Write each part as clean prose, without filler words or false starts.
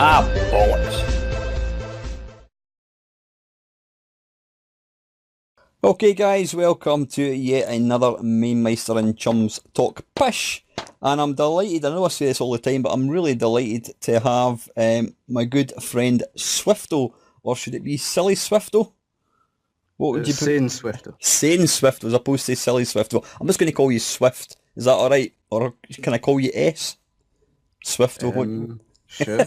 Ah, bollocks. Okay guys, welcome to yet another Mamemeister and Chums Talk Pish. And I'm delighted, I know I say this all the time, but I'm really delighted to have my good friend Swifto, or should it be Silly Swifto? What would you put? Sane Swifto. Sane Swifto as opposed to Silly Swifto. I'm just going to call you Swift. Is that alright? Or can I call you S? Swifto. Sure.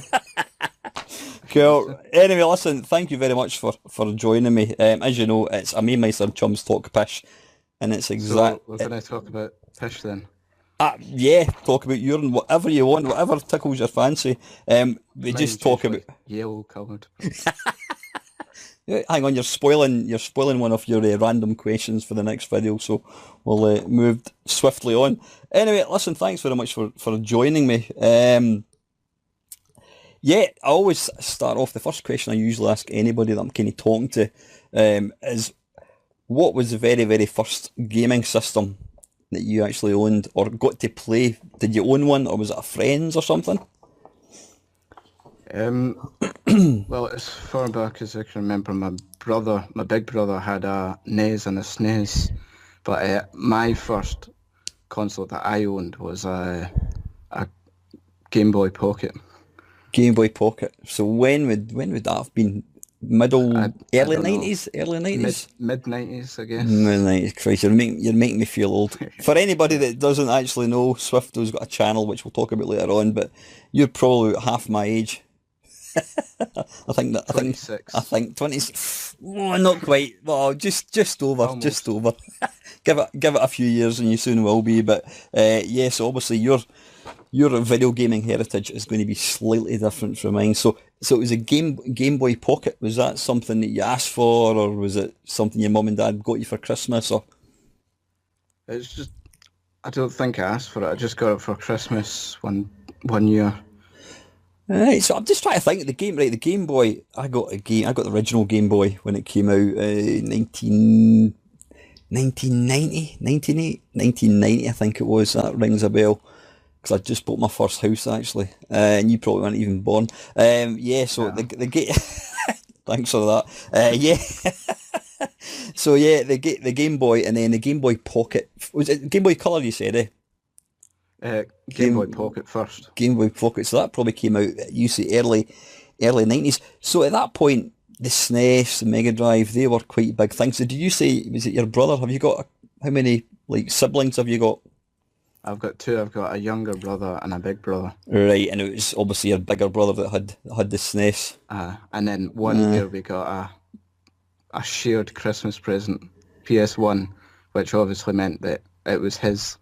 Cool. Anyway, listen, thank you very much for joining me. As you know, it's a Mamemeister and Chums Talk Pish, and it's So we're going to talk about Pish then. Yeah, talk about urine, whatever you want, whatever tickles your fancy. We Mine's just talk about. usually yellow coloured. Hang on, you're spoiling one of your random questions for the next video, so we'll move swiftly on. Anyway, listen, thanks very much for joining me. Yeah, I always start off, the first question I usually ask anybody that I'm kind of talking to is, what was the very, very first gaming system that you actually owned or got to play? Did you own one, or was it a friend's or something? Well, as far back as I can remember, my big brother had a NES and a SNES, but my first console that I owned was a Game Boy Pocket. Game Boy Pocket. So when would that have been? Early 90s? Early 90s? Mid 90s, I guess. Mid 90s, Christ, you're making me feel old. For anybody that doesn't actually know, Swifto's got a channel which we'll talk about later on, but you're probably about half my age. I think 26. Oh, not quite. Well, just over. Almost. Just over. give it a few years and you soon will be. But yes, obviously your video gaming heritage is going to be slightly different from mine. So it was a Game Boy Pocket. Was that something that you asked for, or was it something your mum and dad got you for Christmas? Or It's just, I don't think I asked for it. I just got it for Christmas one year. right, so I'm just trying to think. The Game Boy. I got the original Game Boy when it came out, 1990, I think it was. That rings a bell. Because I just bought my first house actually, and you probably weren't even born. Yeah, so Yeah. the game. Thanks for that. Yeah. So yeah, the Game Boy, and then the Game Boy Pocket. Was it Game Boy Color? You said, eh? Game Boy Pocket first. Game Boy Pocket. So that probably came out, you say, early 90s. So at that point, the SNES, the Mega Drive, they were quite big things. So did you say, was it your brother? Have you got, how many siblings have you got? I've got two. I've got a younger brother and a big brother. Right, and it was obviously your bigger brother that had the SNES. And then one year we got a shared Christmas present, PS1, which obviously meant that it was his,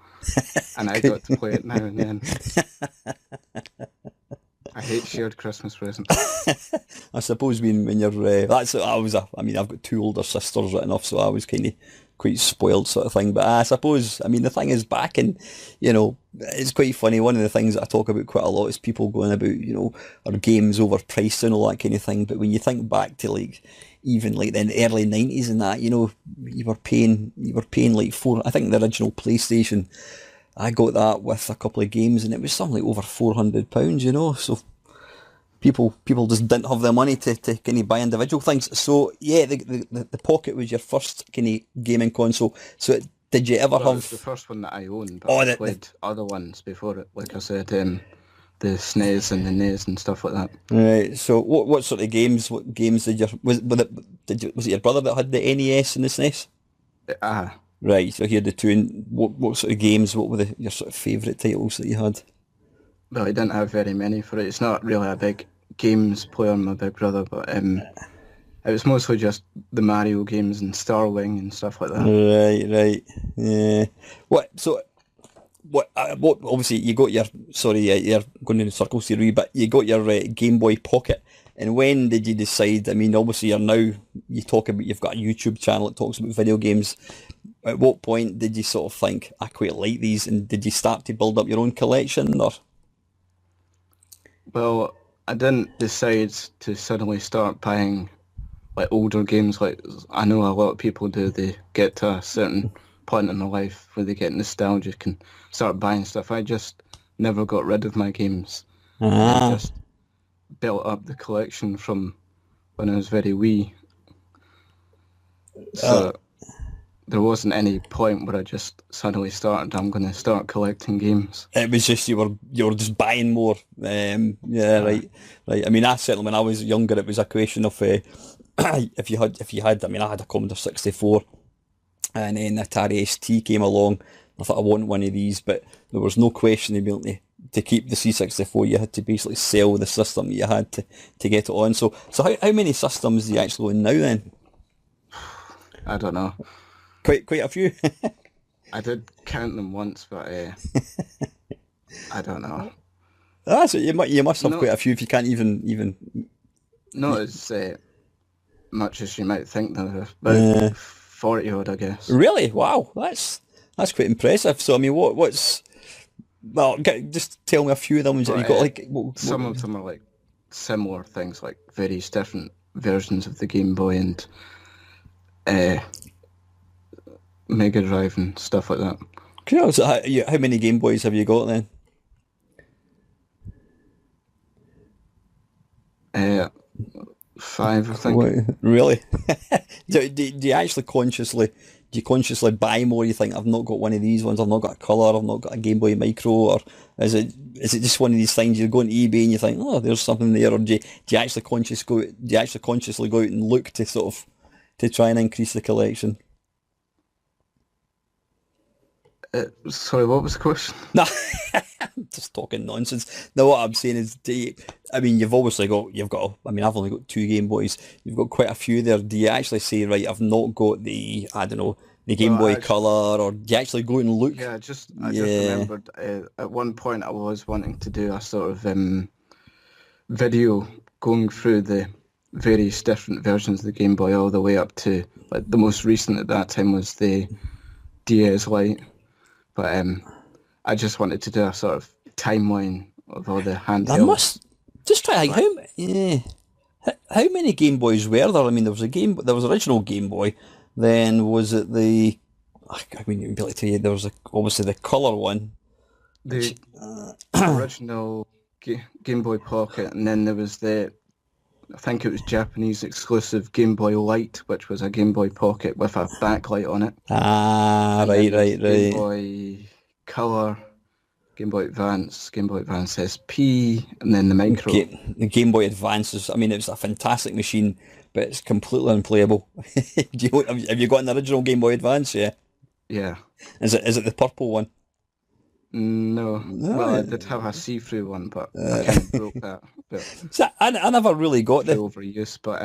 and I got to play it now and then. I hate shared Christmas presents. I suppose when you're I've got two older sisters right enough, so I was kind of quite spoiled sort of thing. But I suppose, the thing is, back in, it's quite funny. One of the things that I talk about quite a lot is people going about, our games overpriced and all that kind of thing. But when you think back to even the early 90s and that, you were paying like I think the original PlayStation, I got that with a couple of games and it was something like over £400, so people just didn't have the money to kind of buy individual things. So yeah, the Pocket was your first kind of gaming console. So did you ever It have... was the first one that I owned, but I played other ones before it. Like I said, the SNES and the NES and stuff like that. Right, so what sort of games, did you... Was it your brother that had the NES and the SNES? Right, so he had the two, and what sort of games, what were your sort of favourite titles that you had? Well, he didn't have very many for it. It's not really a big games player, my big brother, but it was mostly just the Mario games and Starwing and stuff like that. Right, yeah. What obviously you got your, you're going in circles here a wee bit, you got your Game Boy Pocket, and when did you decide, obviously you talk about, you've got a YouTube channel that talks about video games. At what point did you sort of think, I quite like these, and did you start to build up your own collection, or? Well, I didn't decide to suddenly start buying older games like I know a lot of people do. They get to a certain point in their life where they get nostalgic and start buying stuff. I just never got rid of my games. I just built up the collection from when I was very wee. So there wasn't any point where I just suddenly started, I'm going to start collecting games. It was just you were just buying more. Right. I mean, I certainly when I was younger, it was a question of if you had. I mean, I had a Commodore 64, and then Atari ST came along. I thought I want one of these, but there was no question ability to keep the C64. You had to basically sell the system you had to get it on. So how many systems do you actually own now then? I don't know. Quite a few. I did count them once, but I don't know. So you must have quite a few if you can't even. Not as much as you might think. Though, about 40 odd, I guess. Really? Wow, that's quite impressive. So I mean, what's well? Just tell me a few of them. Have you got like some of them are like similar things, like various different versions of the Game Boy and Mega Drive and stuff like that. Cool. So how many Game Boys have you got then? 5, I think. Really? do you actually consciously buy more? You think I've not got one of these ones, I've not got a colour, I've not got a Game Boy Micro, or is it just one of these things you go on eBay and you think, oh, there's something there, or do you actually consciously go out and look to sort of to try and increase the collection? Sorry, what was the question? No, I'm just talking nonsense. No, what I'm saying is, I mean, you've got. I mean, I've only got 2 Game Boys. You've got quite a few there. Do you actually say, right, I've not got the Game Boy Color, or do you actually go and look? Yeah, I just remembered at one point I was wanting to do a sort of video going through the various different versions of the Game Boy all the way up to, like, the most recent at that time was the DS Lite. But I just wanted to do a sort of timeline of all the handhelds. I must just try. Like, how many Game Boys were there? I mean, there was original Game Boy. Then was it the? I mean, you'd be able to tell you there was obviously the colour one. The original Game Boy Pocket, and then there was I think it was Japanese exclusive Game Boy Light, which was a Game Boy Pocket with a backlight on it. Right. Game Boy Color, Game Boy Advance SP, and then the Micro. The Game Boy Advance is, I mean, it was a fantastic machine, but it's completely unplayable. Have you got an original Game Boy Advance? Yeah. Yeah. Is it the purple one? No. Well, I did have a see-through one, but I kind of broke that. So I never really got the overuse, but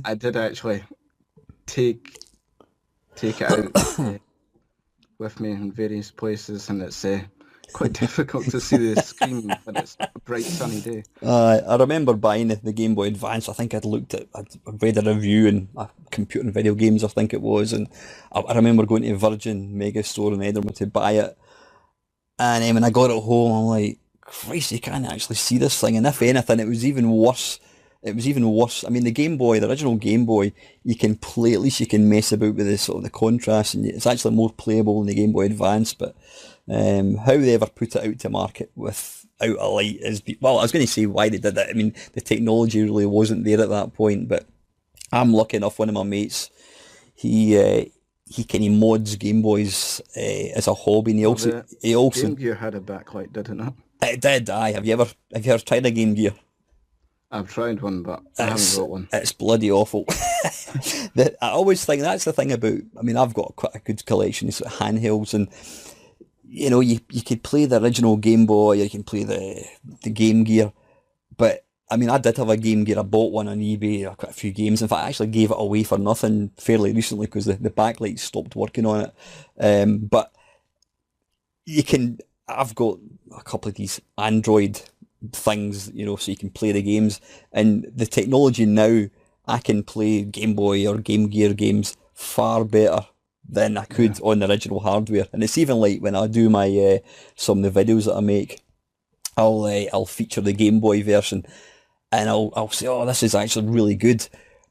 I did actually take it out with me in various places, and it's quite difficult to see the screen when it's a bright sunny day. I remember buying the Game Boy Advance. I think I'd read a review in Computer and Video Games, I think it was, and I remember going to Virgin Mega Store in Edinburgh to buy it. And when I got it home, I'm like, Christ, you can't actually see this thing. And if anything, it was even worse. I mean, the original Game Boy, you can play, at least you can mess about with the sort of the contrast, and it's actually more playable than the Game Boy Advance. But how they ever put it out to market without a light well, I was going to say why they did that. I mean, the technology really wasn't there at that point. But I'm lucky enough, one of my mates, he kind of mods Game Boys as a hobby, and he also Game Gear had a backlight, did it not? It did. Aye. Have you ever tried a Game Gear? I've tried one, but I haven't got one. It's bloody awful. I always think that's the thing about. I mean, I've got quite a good collection of sort of handhelds, and you could play the original Game Boy, or you can play the Game Gear, but I mean, I did have a Game Gear. I bought one on eBay, quite a few games. In fact, I actually gave it away for nothing fairly recently because the backlight stopped working on it. But I've got a couple of these Android things, so you can play the games. And the technology now, I can play Game Boy or Game Gear games far better than I could on the original hardware. And it's even like when I do my some of the videos that I make, I'll feature the Game Boy version. And I'll say, oh, this is actually really good.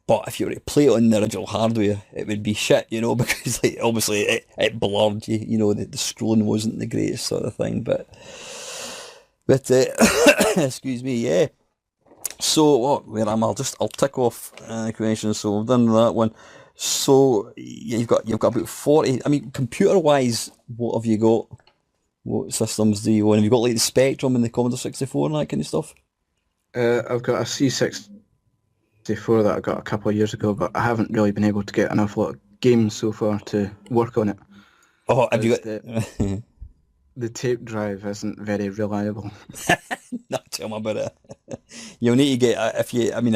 But if you were to play it on the original hardware, it would be shit, because obviously it blurred you, the scrolling wasn't the greatest sort of thing. But excuse me, yeah. So what? Where am I? I'll tick off the questions. So we've done that one. So yeah, you've got about 40. I mean, computer wise, what have you got? What systems do you own? Have you got like the Spectrum and the Commodore 64 and that kind of stuff? I've got a C64 that I got a couple of years ago, but I haven't really been able to get enough lot of games so far to work on it. Oh, have you Because got? the tape drive isn't very reliable. No, tell me about it. You'll need to get if you. I mean,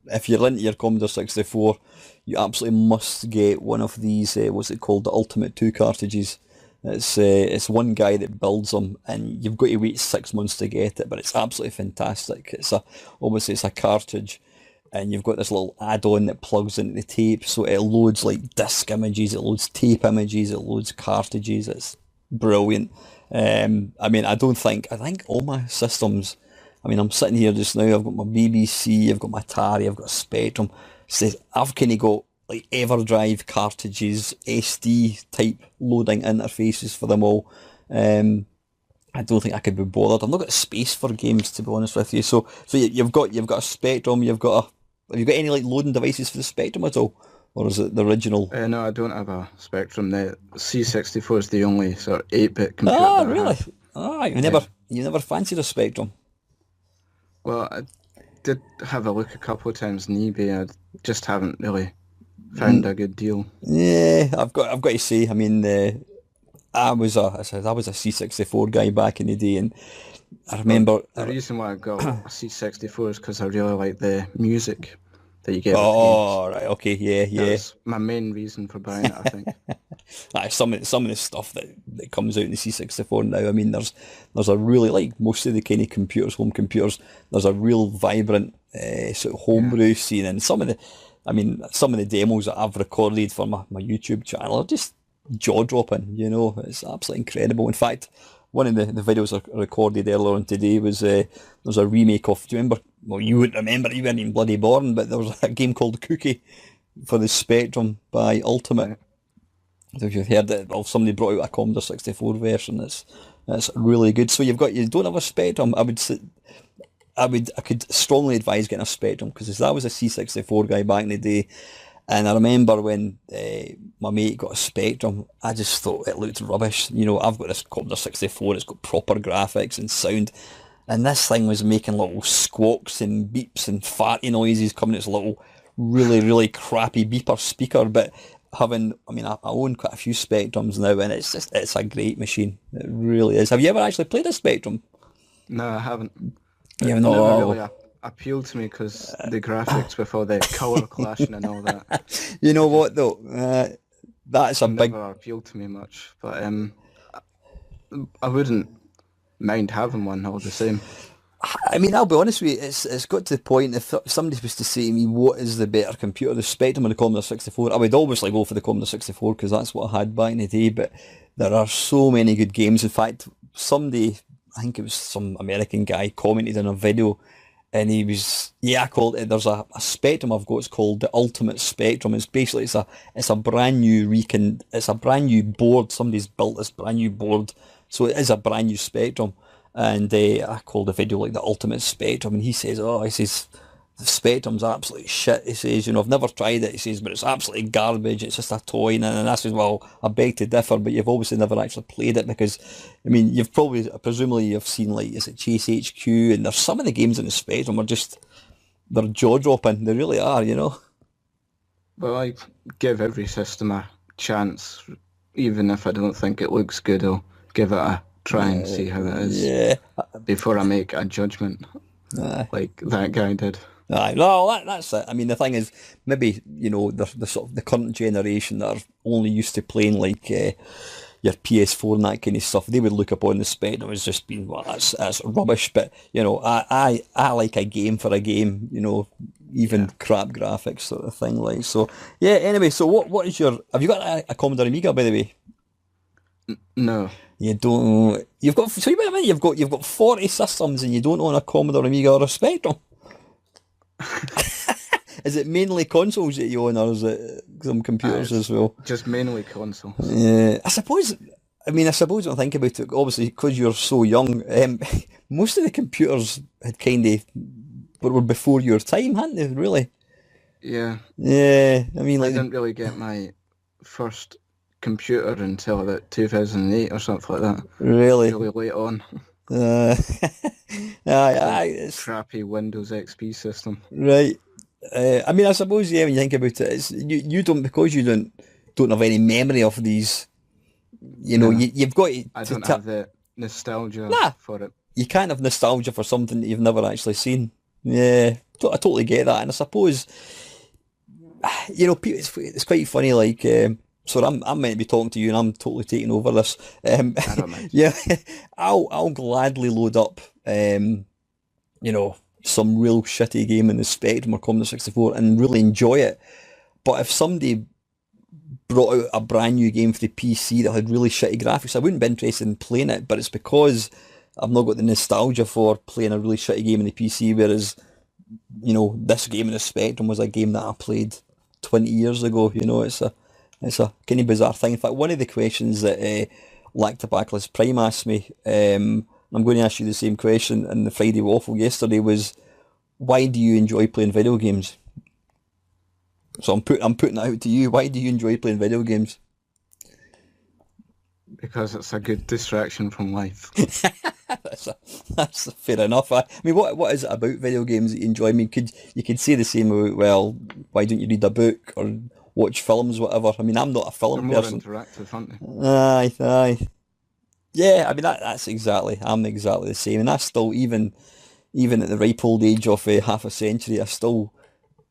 if you're into your Commodore 64, you absolutely must get one of these. What's it called? The Ultimate 2 cartridges. It's one guy that builds them, and you've got to wait 6 months to get it. But it's absolutely fantastic. Obviously it's a cartridge, and you've got this little add-on that plugs into the tape, so it loads like disc images, it loads tape images, it loads cartridges. It's brilliant. I mean, I think all my systems. I mean, I'm sitting here just now. I've got my BBC, I've got my Atari, I've got a Spectrum. Says I've kind of got like EverDrive cartridges, SD type loading interfaces for them all. I don't think I could be bothered. I've not got space for games, to be honest with you. So you've got a Spectrum. Have you got any like loading devices for the Spectrum at all, or is it the original? No, I don't have a Spectrum. The C64 is the only sort of 8-bit computer Ah, that I really? have. Ah, Yeah. you never fancied a Spectrum. Well, I did have a look a couple of times on eBay. I just haven't really found a good deal. Yeah, I've got to say, I mean, I was a C64 guy back in the day, and I Well, remember. the reason why I got a C64 is because I really like the music that you get with the games. Oh, right, okay, yeah, That yeah. was my main reason for buying it, I think. Some of the stuff that comes out in the C64 now. I mean, there's a really, like most of the kind of computers, home computers. There's a real vibrant sort of Yeah. homebrew scene, and some of the demos that I've recorded for my YouTube channel are just jaw dropping. It's absolutely incredible. In fact, one of the videos I recorded earlier on today was a remake of. Do you remember? Well, you wouldn't remember. You weren't even bloody born. But there was a game called Cookie for the Spectrum by Ultimate. Right. So if you've heard it, well, somebody brought out a Commodore 64 version. It's really good. So you don't have a Spectrum. I could strongly advise getting a Spectrum because I was a C64 guy back in the day, and I remember when my mate got a Spectrum, I just thought it looked rubbish. I've got this Commodore 64. It's got proper graphics and sound, and this thing was making little squawks and beeps and farty noises coming out its little really, really crappy beeper speaker. But I own quite a few Spectrums now, and it's a great machine. It really is. Have you ever actually played a Spectrum? No, I haven't. You It know, never really appealed to me because the graphics with all the colour clashing and all that you know what though? That's a big. never appealed to me much. But I wouldn't mind having one all the same. I mean, I'll be honest with you. It's got to the point if somebody was to say to me, "What is the better computer, the Spectrum or the Commodore 64?" I would obviously go for the Commodore 64 because that's what I had back in the day. But there are so many good games. In fact, somebody, I think it was some American guy, commented on a video, and he was, yeah, I called it. There's a Spectrum I've got. It's called the Ultimate Spectrum. It's a brand new it's a brand new board. Somebody's built this brand new board, so it is a brand new Spectrum. And I called the video like the Ultimate Spectrum, and he says, the Spectrum's absolute shit. He says, I've never tried it. He says, but it's absolutely garbage. It's just a toy. And I says, well, I beg to differ, but you've obviously never actually played it because, I mean, presumably you've seen like, is it Chase HQ? And there's some of the games in the Spectrum they're jaw dropping. They really are. Well, I give every system a chance, even if I don't think it looks good. I'll give it a try and see how it is Yeah. before I make a judgment Aye. like that guy did. Aye, no, that's it. I mean, the thing is, maybe the sort of the current generation that are only used to playing like your PS4 and that kind of stuff. They would look upon the Spectrum as just being, well, that's rubbish. But I like a game for a game. Even crap graphics sort of thing. Like so. Yeah. Anyway, so what is your? Have you got a Commodore Amiga, by the way? No, You don't. You've got. So wait a minute. You've got 40 systems and you don't own a Commodore Amiga or a Spectrum. Is it mainly consoles that you own, or is it some computers as well? just mainly consoles. Yeah, I suppose. I suppose when I think about it, obviously because you're so young, most of the computers had kind of were before your time, hadn't they? Really? Yeah, Yeah. I mean, I like, didn't really get my first computer until about 2008 or something like that. really. Really late on. Uh, Like it's crappy Windows XP system. right. I mean, I suppose yeah. When you think about it, it's you don't because you don't have any memory of these. You know, No, you've got I to don't have the nostalgia nah. for it. You can't have nostalgia for something that you've never actually seen. Yeah, I totally get that, and I suppose you know, it's quite funny. Like, so I'm meant to be talking to you, and I'm totally taking over this. I don't mind. Yeah, I'll gladly load up, you know, some real shitty game in the Spectrum or Commodore 64 and really enjoy it. But if somebody brought out a brand new game for the PC that had really shitty graphics, I wouldn't be interested in playing it. But it's because I've not got the nostalgia for playing a really shitty game in the PC, whereas you know, this game in the Spectrum was a game that I played 20 years ago. You know, it's a kind of bizarre thing. In fact, one of the questions that Lactobacillus Prime asked me, I'm going to ask you the same question in the Friday Waffle yesterday, was why do you enjoy playing video games? So I'm putting it out to you. Why do you enjoy playing video games? Because it's a good distraction from life. that's, that's fair enough. I mean, what is it about video games that you enjoy? I mean, you could say the same about, well, why don't you read a book or watch films, whatever. I mean, I'm not a They're film more person. interactive, aren't they? Aye. Yeah, I mean that's exactly. I'm exactly the same, and I still even at the ripe old age of half a century,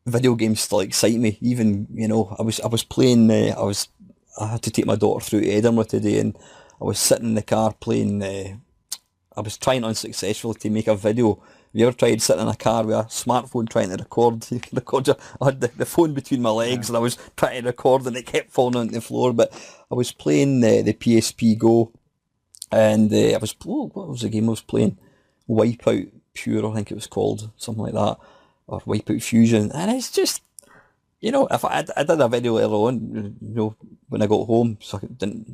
video games still excite me. Even you know, I was playing. I had to take my daughter through to Edinburgh today, and I was sitting in the car playing. I was trying unsuccessfully to make a video. Have you ever tried sitting in a car with a smartphone trying to record? You can record I had the phone between my legs and I was trying to record and it kept falling onto the floor. But I was playing the PSP Go and what was the game I was playing? Wipeout Pure, I think it was called, something like that, or Wipeout Fusion. And it's just, you know, if I did a video earlier on, you know, when I got home, so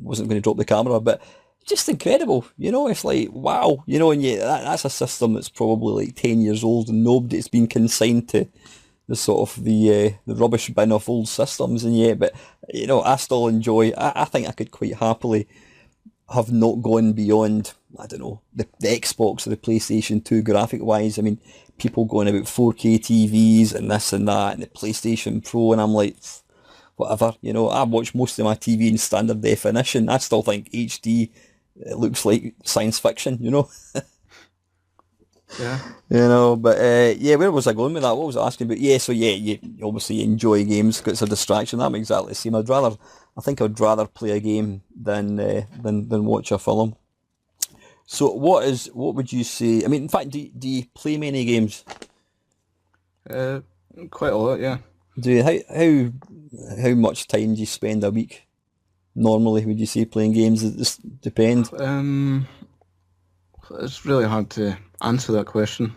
wasn't going to drop the camera, but just incredible, you know. It's like wow, you know, and yeah, that's a system that's probably like 10 years old, and nobody's been consigned to the sort of the rubbish bin of old systems, and yeah, but you know, I still enjoy. I think I could quite happily have not gone beyond, I don't know, the Xbox or the PlayStation 2 graphic wise. I mean, people going about 4K TVs and this and that, and the PlayStation Pro, and I'm like, whatever, you know, I watch most of my TV in standard definition. I still think HD it looks like science fiction, you know. Yeah. You know, but yeah, where was I going with that? What was I asking about? Yeah, so yeah, you obviously enjoy games because it's a distraction. I'm exactly the same. I think I'd rather play a game than watch a film. So what would you say? I mean, in fact, do you play many games? Uh, Quite a lot, yeah. Do you how much time do you spend a week normally? Would you say playing games? It just depends. It's really hard to answer that question.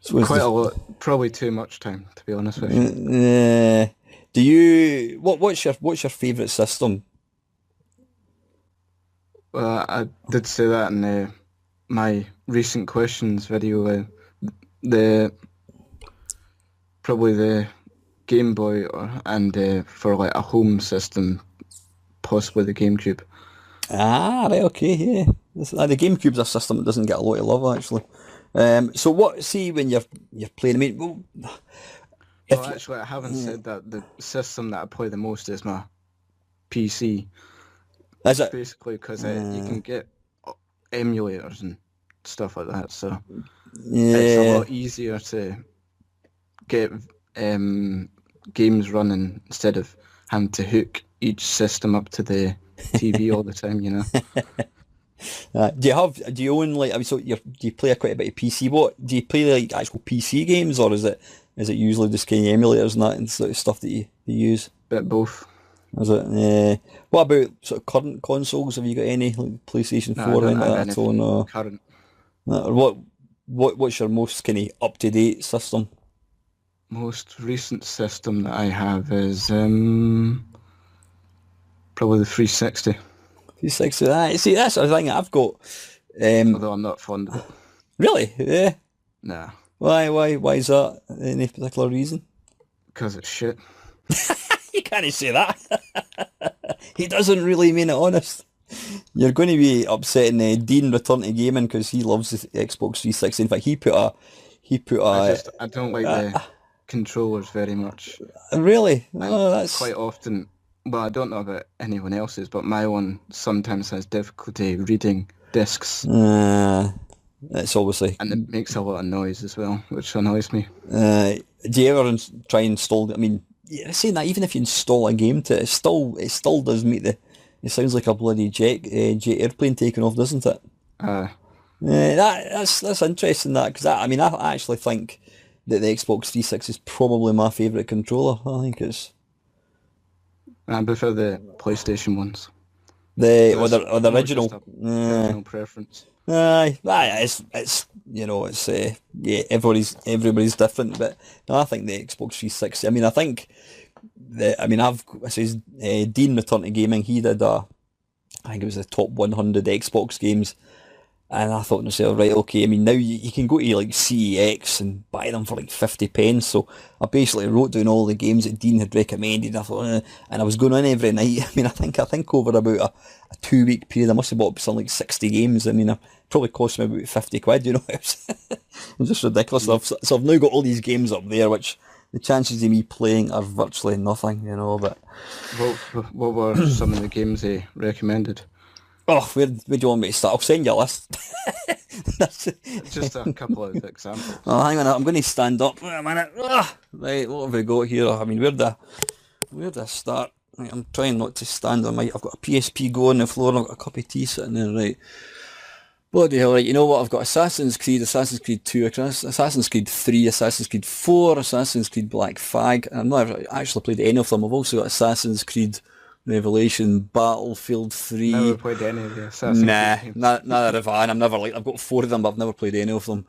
So Quite a lot, probably too much time, to be honest with you. do you what's your favourite system? Well, I did say that in my recent questions video. The Probably the Game Boy and for like a home system, possibly the GameCube. Ah, right, okay, yeah. The GameCube's a system that doesn't get a lot of love actually. So what? See when you're playing. I mean, well, Well, actually, I haven't said that. The system that I play the most is my PC. is it? Basically, because you can get emulators and stuff like that, so it's a Yeah. lot easier to get games running instead of having to hook each system up to the TV all the time, you know. Do you own like? I mean, so do you play quite a bit of PC? What do you play like actual PC games, or is it usually just kind of emulators and that and sort of stuff that you use? Bit both. Is it? What about sort of current consoles? Have you got any like PlayStation No, 4 I or don't anything have like that at all? anything No. current. No, or what's your most kind of up to date system? Most recent system that I have is probably the 360, 360. See, that's the thing I've got. although I'm not fond of it. Really? Yeah. Nah. Why is that? Any particular reason? Because it's shit. You can't say that. He doesn't really mean it honest. You're going to be upsetting Dean return to gaming because he loves the Xbox 360. In fact, I don't like the controllers very much. Really? And Oh, that's quite often, well, I don't know about anyone else's, but my one sometimes has difficulty reading discs, it's obviously. and it makes a lot of noise as well, which annoys me. Do you ever try and install? I mean, yeah, saying that even if you install a game to it, it still does meet the. It sounds like a bloody jet airplane taking off, doesn't it? That's interesting that because I actually think that the Xbox 360 is probably my favourite controller. I think it's I prefer the PlayStation ones. the More just original. a personal preference. It's yeah, everybody's different, but no, I think the Xbox 360. I mean, I think Dean returned to gaming. He did I think it was the top 100 Xbox games, and I thought to myself, right, okay. I mean, now you can go to like CEX and buy them for like 50 pence. So I basically wrote down all the games that Dean had recommended. I thought, and I was going on every night. I mean, I think over about a 2 week period, I must have bought something like 60 games. I mean, it probably cost me about 50 quid. You know, it was just ridiculous. So I've now got all these games up there, which the chances of me playing are virtually nothing. You know, but. What were some of the games they recommended? Oh, where do you want me to start? I'll send you a list. Just a couple of examples. Oh, hang on, I'm going to stand up. Wait a minute. Right, what have we got here? I mean, where do I start? Right, I'm trying not to stand on I've got a PSP going on the floor and I've got a cup of tea sitting there, right. Bloody hell, right, you know what? I've got Assassin's Creed 2, Assassin's Creed 3, Assassin's Creed 4, Assassin's Creed Black Flag. I've never actually played any of them. I've also got Assassin's Creed Revelation, Battlefield 3. Never played any of the Assassin's Creed games. Neither have I. And I've got 4 of them, but I've never played any of them.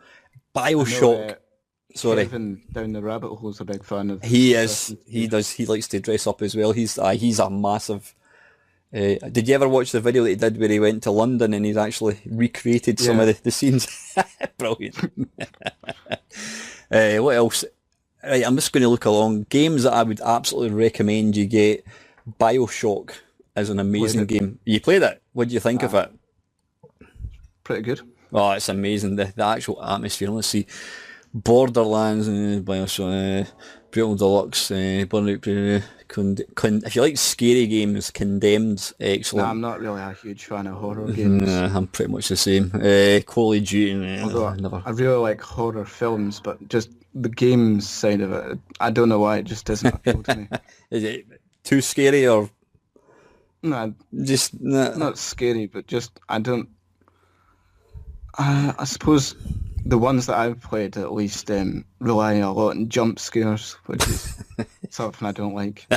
Bioshock. Sorry. Kevin down the rabbit hole's a big fan of. He is. He does. He likes to dress up as well. He's a massive. Did you ever watch the video that he did where he went to London and he's actually recreated some of the scenes? Brilliant. What else? Right, I'm just going to look along. Games that I would absolutely recommend you get. Bioshock is an amazing game. You played it? What do you think of it? Pretty good. Oh, it's amazing. The actual atmosphere. Let's see. Borderlands, Bioshock, Brutal Deluxe, Burnout. If you like scary games, Condemned, excellent. No, I'm not really a huge fan of horror games. I'm pretty much the same. Call of Duty, Although I really like horror films, but just the games side of it, I don't know why it just doesn't appeal to me. Is it too scary or? No, just not scary, but just I don't. I suppose the ones that I've played at least rely a lot on jump scares, which is something I don't like.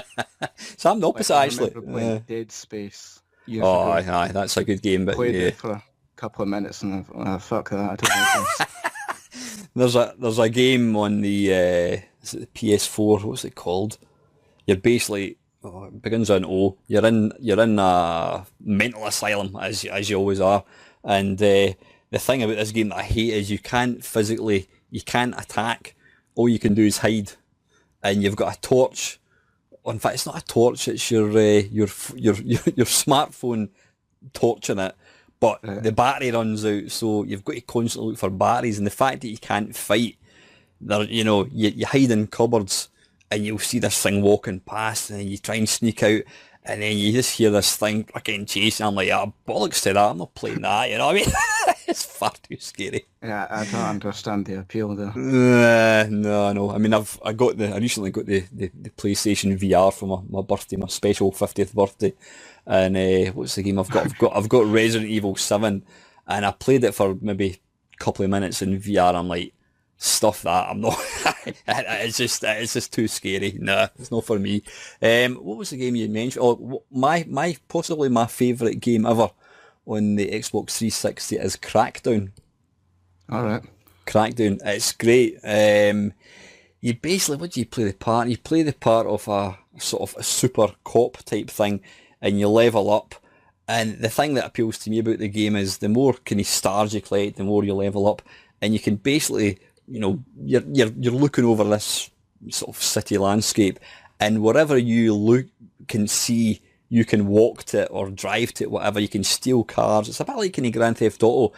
So I'm the opposite, actually. I remember playing Dead Space years ago. Aye, that's a good game, but played it for a couple of minutes and I thought, fuck that, I don't like this. There's a game on the is it the PS4? What's it called? You're basically it begins on O. You're in a mental asylum as you always are, and the thing about this game that I hate is you can't attack. All you can do is hide, and you've got a torch. In fact, it's not a torch. It's your smartphone torching it, but the battery runs out, so you've got to constantly look for batteries. And the fact that you can't fight, you hide in cupboards, and you'll see this thing walking past, and you try and sneak out, and then you just hear this thing fucking chasing. I'm like, bollocks to that. I'm not playing that. You know what I mean? It's far too scary. Yeah, I don't understand the appeal though. No. I mean, I recently got the PlayStation VR for my birthday, my special 50th birthday, and what's the game I've got? I've got Resident Evil 7, and I played it for maybe a couple of minutes in VR. I'm like, stuff that. I'm not. It's just too scary. Nah, it's not for me. What was the game you mentioned? Oh, my possibly my favourite game ever on the Xbox 360 is Crackdown. All right. Crackdown. It's great. You basically, what do you play the part? You play the part of a sort of a super cop type thing, and you level up. And the thing that appeals to me about the game is the more kind of stars you collect, the more you level up, and you can basically you're looking over this sort of city landscape, and wherever you can see, you can walk to it or drive to it, whatever. You can steal cars. It's a bit like in Grand Theft Auto,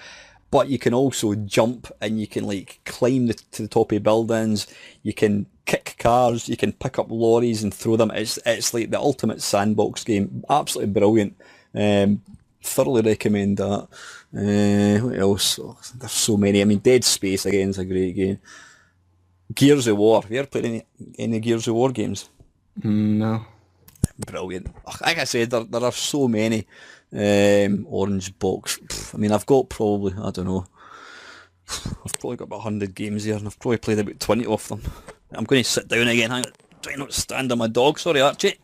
but you can also jump and you can like climb to the top of buildings. You can kick cars. You can pick up lorries and throw them. It's like the ultimate sandbox game. Absolutely brilliant. Thoroughly recommend that. What else? Oh, there's so many. I mean, Dead Space again is a great game. Gears of War. Have you ever played any Gears of War games? No. Brilliant. Like I said, there are so many. Orange Box. I mean, I've got probably, I don't know, I've probably got about 100 games here, and I've probably played about 20 of them. I'm going to sit down again. I'm trying not to stand on my dog. Sorry, Archie.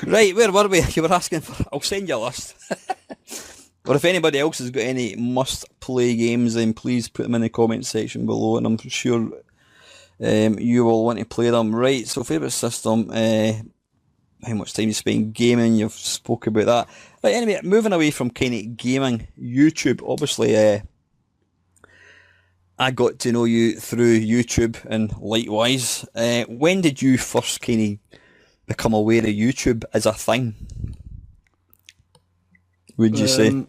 Right, where were we? You were asking for... I'll send you a list. Or if anybody else has got any must-play games, then please put them in the comment section below, and I'm sure you will want to play them. Right, so favourite system, how much time you spend gaming, you've spoke about that. Right, anyway, moving away from kind of gaming, YouTube, obviously, I got to know you through YouTube, and likewise. When did you first kind of become aware of YouTube as a thing? Would you say?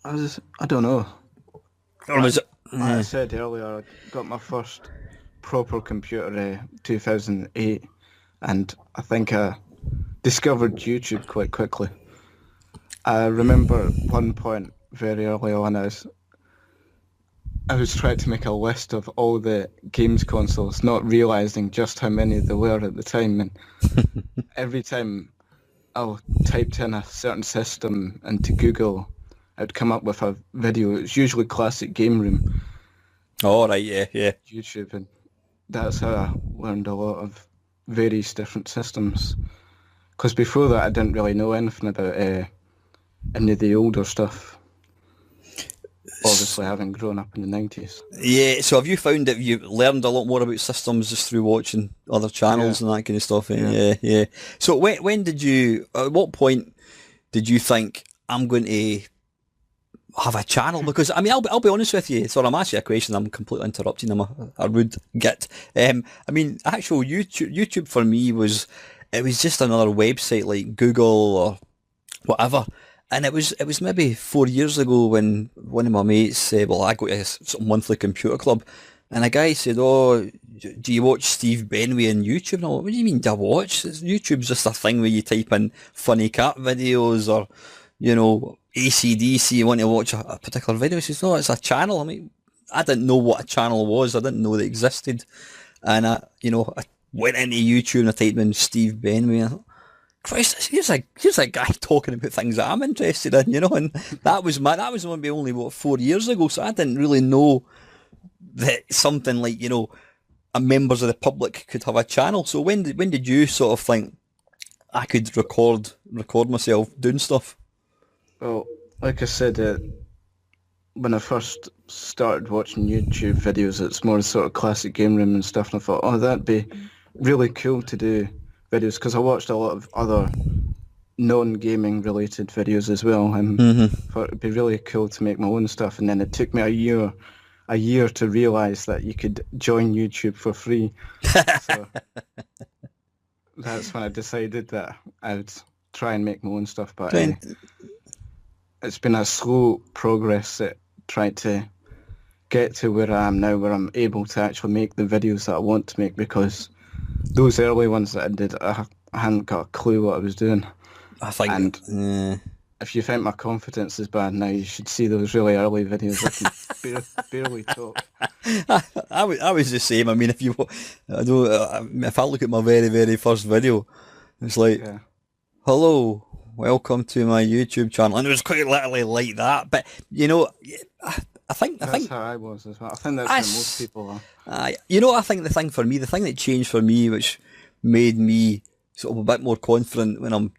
I don't know. Or was it? Like I said earlier, I got my first proper computer 2008, and I think I discovered YouTube quite quickly. I remember at one point very early on, I was trying to make a list of all the games consoles, not realising just how many there were at the time, and every time I typed in a certain system into Google, I'd come up with a video. It was usually Classic Game Room. Oh, right, yeah. YouTube, and that's how I learned a lot of various different systems. Because before that, I didn't really know anything about any of the older stuff. Obviously, having grown up in the 90s. Yeah, so have you found that you learned a lot more about systems just through watching other channels and that kind of stuff? Yeah. So when did you, at what point did you think, I'm going to have a channel? Because, I mean, I'll be honest with you. So I'm asking you a question, I'm completely interrupting. I'm a rude git. I mean, actual YouTube for me was just another website like Google or whatever. And it was maybe 4 years ago when one of my mates said, well, I go to a sort of monthly computer club, and a guy said, oh, do you watch Steve Benway on YouTube? And I went, what do you mean, do I watch? YouTube's just a thing where you type in funny cat videos or, AC/DC, you want to watch a particular video. He says, no, it's a channel. I mean, I didn't know what a channel was. I didn't know they existed. And I went into YouTube and I typed in Steve Benway, and I thought, Christ, here's a guy talking about things that I'm interested in, and that was maybe only 4 years ago, so I didn't really know that something like, a members of the public could have a channel. So when did you sort of think I could record myself doing stuff? Well, like I said, when I first started watching YouTube videos, it's more sort of Classic Game Room and stuff, and I thought, oh, that'd be really cool to do videos, because I watched a lot of other non-gaming related videos as well, and thought it'd be really cool to make my own stuff. And then it took me a year to realise that you could join YouTube for free. So that's when I decided that I would try and make my own stuff. But it's been a slow progress at trying to get to where I am now, where I'm able to actually make the videos that I want to make, because those early ones that I did, I hadn't got a clue what I was doing. I think, and if you think my confidence is bad now, you should see those really early videos. I can barely talk. I was the same. I mean, if I look at my very, very first video, it's like, hello, welcome to my YouTube channel, and it was quite literally like that. But I think that's how I was as well. I think that's how most people are. I think the thing that changed for me, which made me sort of a bit more confident when I'm,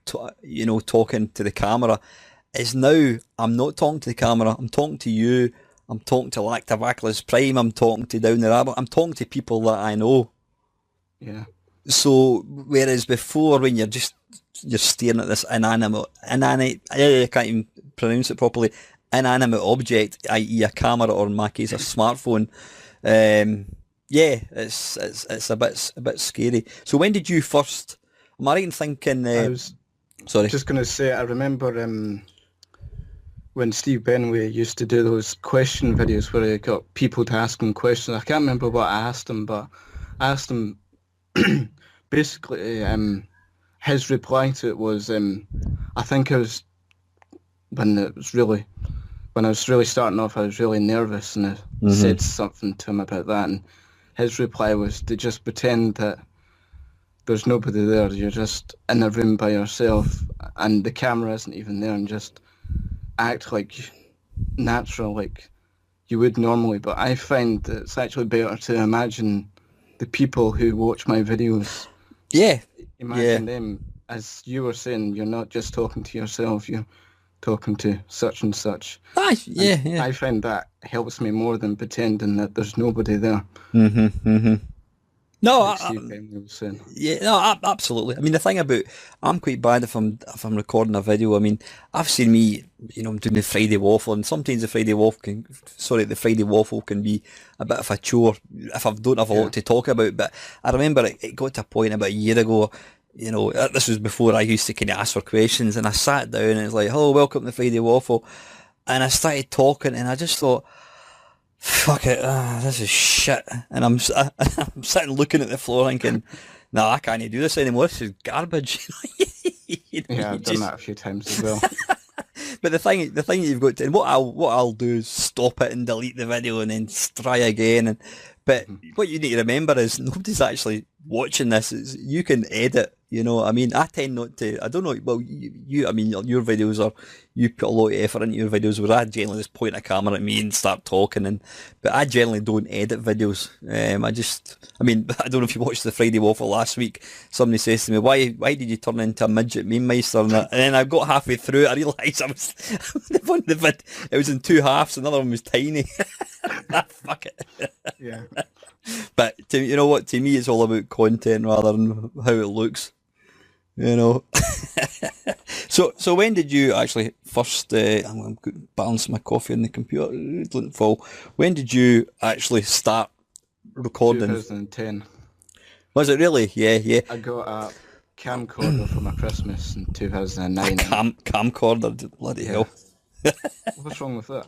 talking to the camera, is now I'm not talking to the camera. I'm talking to you. I'm talking to Lactavaclis Prime. I'm talking to Down the Rabbit. I'm talking to people that I know. Yeah. So whereas before, when you're staring at this I can't even pronounce it properly, inanimate object, i.e. a camera or in my case a smartphone, yeah, it's a bit scary. So when did you first? Am I right in thinking? I was Sorry. just going to say, I remember when Steve Benway used to do those question videos where he got people to ask him questions. I can't remember what I asked him, but I asked him basically his reply to it was, I think I was when I was really starting off, I was really nervous, and I said something to him about that, and his reply was to just pretend that there's nobody there. You're just in a room by yourself, and the camera isn't even there, and just act like natural, like you would normally. But I find that it's actually better to imagine the people who watch my videos. Yeah. Imagine them, as you were saying, you're not just talking to yourself, you're talking to such and such. Yeah. I find that helps me more than pretending that there's nobody there. No, Like Steve Benway was saying. yeah, no, absolutely. I mean, the thing about I'm quite bad if I'm recording a video. I mean, I've seen me, I'm doing the Friday waffle, and sometimes the Friday waffle can be a bit of a chore if I don't have a lot to talk about. But I remember it got to a point about a year ago. This was before I used to kind of ask for questions, and I sat down and it's like, "Oh, welcome to the Friday waffle," and I started talking, and I just thought, fuck it, this is shit. And I'm sitting looking at the floor thinking, no, I can't do this anymore. This is garbage. I've done that a few times as well. But the thing you've got to, and what I'll do is stop it and delete the video and then try again. But what you need to remember is nobody's actually watching this. You can edit. I mean, I tend not to. I don't know. Well, I mean, your videos you put a lot of effort into your videos, where I generally just point a camera at me and start talking. But I generally don't edit videos. I mean, I don't know if you watched the Friday Waffle last week. Somebody says to me, "Why did you turn into a midget Mamemeister?" And then I got halfway through it, I realised it was in two halves. Another one was tiny. Fuck it. Yeah. But you know what? To me, it's all about content rather than how it looks. So when did you actually first? I'm going to balance my coffee on the computer. It didn't fall. When did you actually start recording? 2010. Was it really? Yeah. I got a camcorder for my Christmas in 2009. Camcorder, bloody hell. What's wrong with that?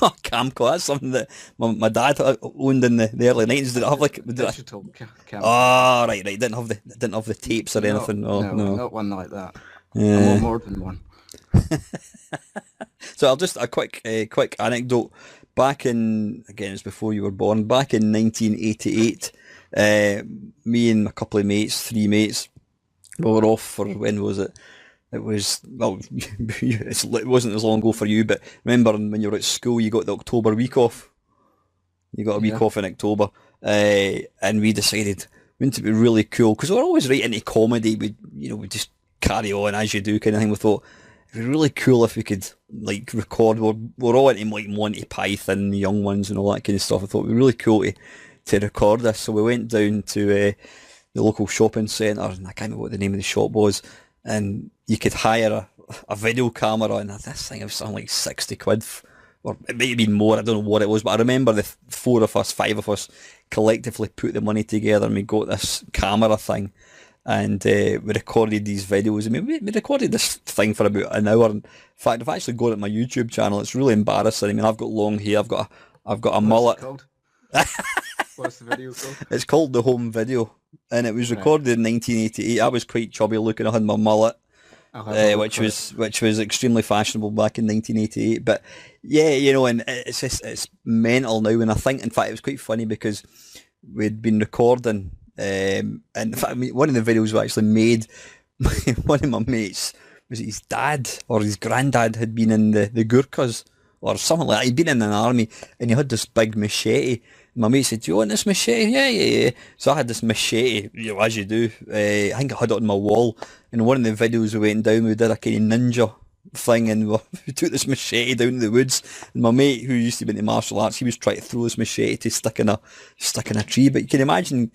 No, camcorder. That's something that my dad owned in the early 90s. Did it have digital camcorder? Oh, right. Didn't have the tapes or anything. No, not one like that. Yeah. I'm more than one. So I'll just a quick anecdote. Back in, again, it's before you were born. Back in 1988, me and a couple of mates, three mates, we were off for, when was it? It was, well, it wasn't as long ago for you, but remember when you were at school, you got the October week off. You got a week off in October, and we decided, wouldn't it be really cool? Because we're always right into comedy. We just carry on as you do, kind of thing. We thought it'd be really cool if we could record. We're all into Monty Python, the young ones, and all that kind of stuff. I thought it'd be really cool to record this. So we went down to the local shopping centre, and I can't remember what the name of the shop was. And you could hire a video camera, and this thing was something like 60 quid, or it might have been more, I don't know what it was, but I remember the five of us collectively put the money together, and we got this camera thing, and we recorded these videos. I mean, we recorded this thing for about an hour, and in fact, I've actually got it on my YouTube channel. It's really embarrassing. I mean, I've got long hair, I've got a mullet. What's it called? What's the video called? It's called The Home Video, and it was recorded in 1988. I was quite chubby looking. I had my mullet, which was extremely fashionable back in 1988. But yeah, and it's mental now. And I think, in fact, it was quite funny because we'd been recording, and in fact, one of the videos we actually made, one of my mates, was it his dad or his granddad had been in the Gurkhas or something like that. He'd been in an army, and he had this big machete. My mate said, "Do you want this machete?" Yeah. So I had this machete, as you do. I think I had it on my wall. And one of the videos we went down, we did a kind of ninja thing, and we took this machete down in the woods. And my mate, who used to be into martial arts, he was trying to throw this machete to stick in a tree. But you can imagine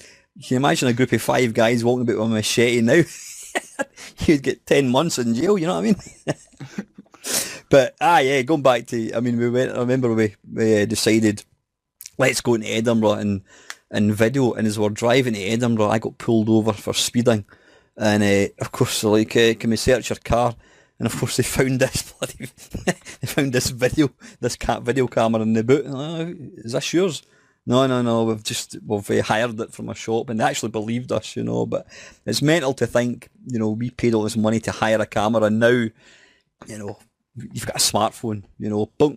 a group of 5 guys walking about with a machete now. You'd get 10 months in jail. You know what I mean? But yeah, going back to, I mean, we went. I remember we decided let's go to Edinburgh and video. And as we're driving to Edinburgh, I got pulled over for speeding, and of course, they're like, can we search your car? And of course, they found this bloody, they found this video camera in the boot. Oh, is this yours? No, no, no. We've hired it from a shop, and they actually believed us, you know. But it's mental to think, you know, we paid all this money to hire a camera, and now, you know, you've got a smartphone, you know, boom.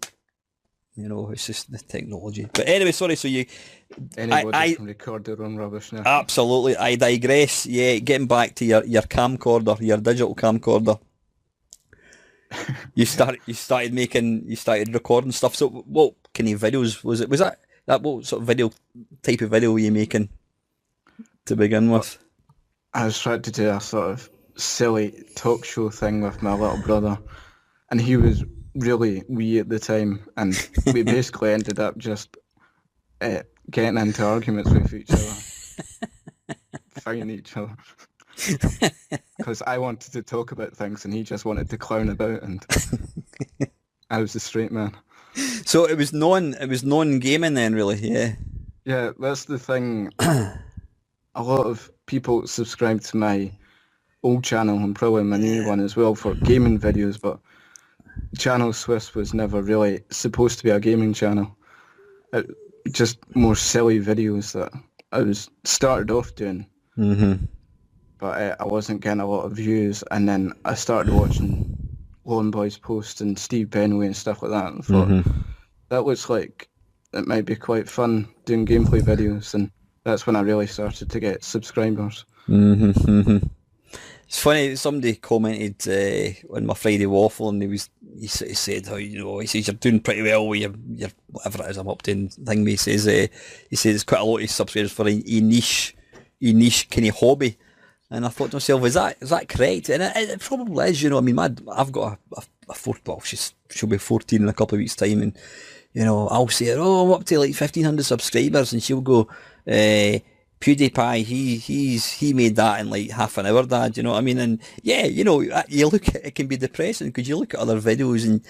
You know, it's just the technology. But anyway, sorry, so Anybody can record their own rubbish now. Absolutely, I digress. Yeah, getting back to your camcorder, your digital camcorder. You started recording stuff. So what kind of videos was it? Was that what sort of type of video were you making to begin with? I was trying to do a sort of silly talk show thing with my little brother, and he was really wee at the time, and we basically ended up just getting into arguments with each other, fighting each other. Because I wanted to talk about things and he just wanted to clown about, and I was the straight man. So it was non-gaming then, really, yeah. Yeah, that's the thing. A lot of people subscribe to my old channel and probably my new one as well for gaming videos, but Channel Swiss was never really supposed to be a gaming channel. Just more silly videos that I was started off doing. Mm-hmm. But I wasn't getting a lot of views, and then I started watching Lone Boys Post and Steve Benway and stuff like that, and thought, that looks like it might be quite fun doing gameplay videos, and that's when I really started to get subscribers. It's funny, somebody commented on my Friday Waffle, and he said how, you know, he says you're doing pretty well with your whatever it is I'm up to thing. He says there's quite a lot of subscribers for a niche kind of hobby. And I thought to myself, is that correct? And it probably is, you know. I mean, I've got a she'll be 14 in a couple of weeks' time, and you know, I'll say, oh, I'm up to like 1,500 subscribers, and she'll go, PewDiePie, he made that in like half an hour, Dad. You know what I mean? And yeah, you know, you look at it, can be depressing because you look at other videos, and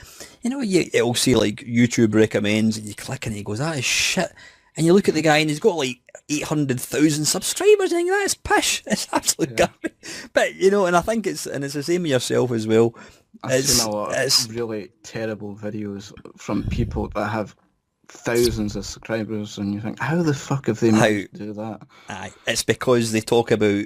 you know, it'll say like YouTube recommends, and you click and it goes, that is shit. And you look at the guy and he's got like 800,000 subscribers, and you think, that's pish. It's absolute garbage. But you know, and I think it's the same with yourself as well. I've seen a lot of really terrible videos from people that have thousands of subscribers, and you think, how the fuck have they managed to do that? Aye, it's because they talk about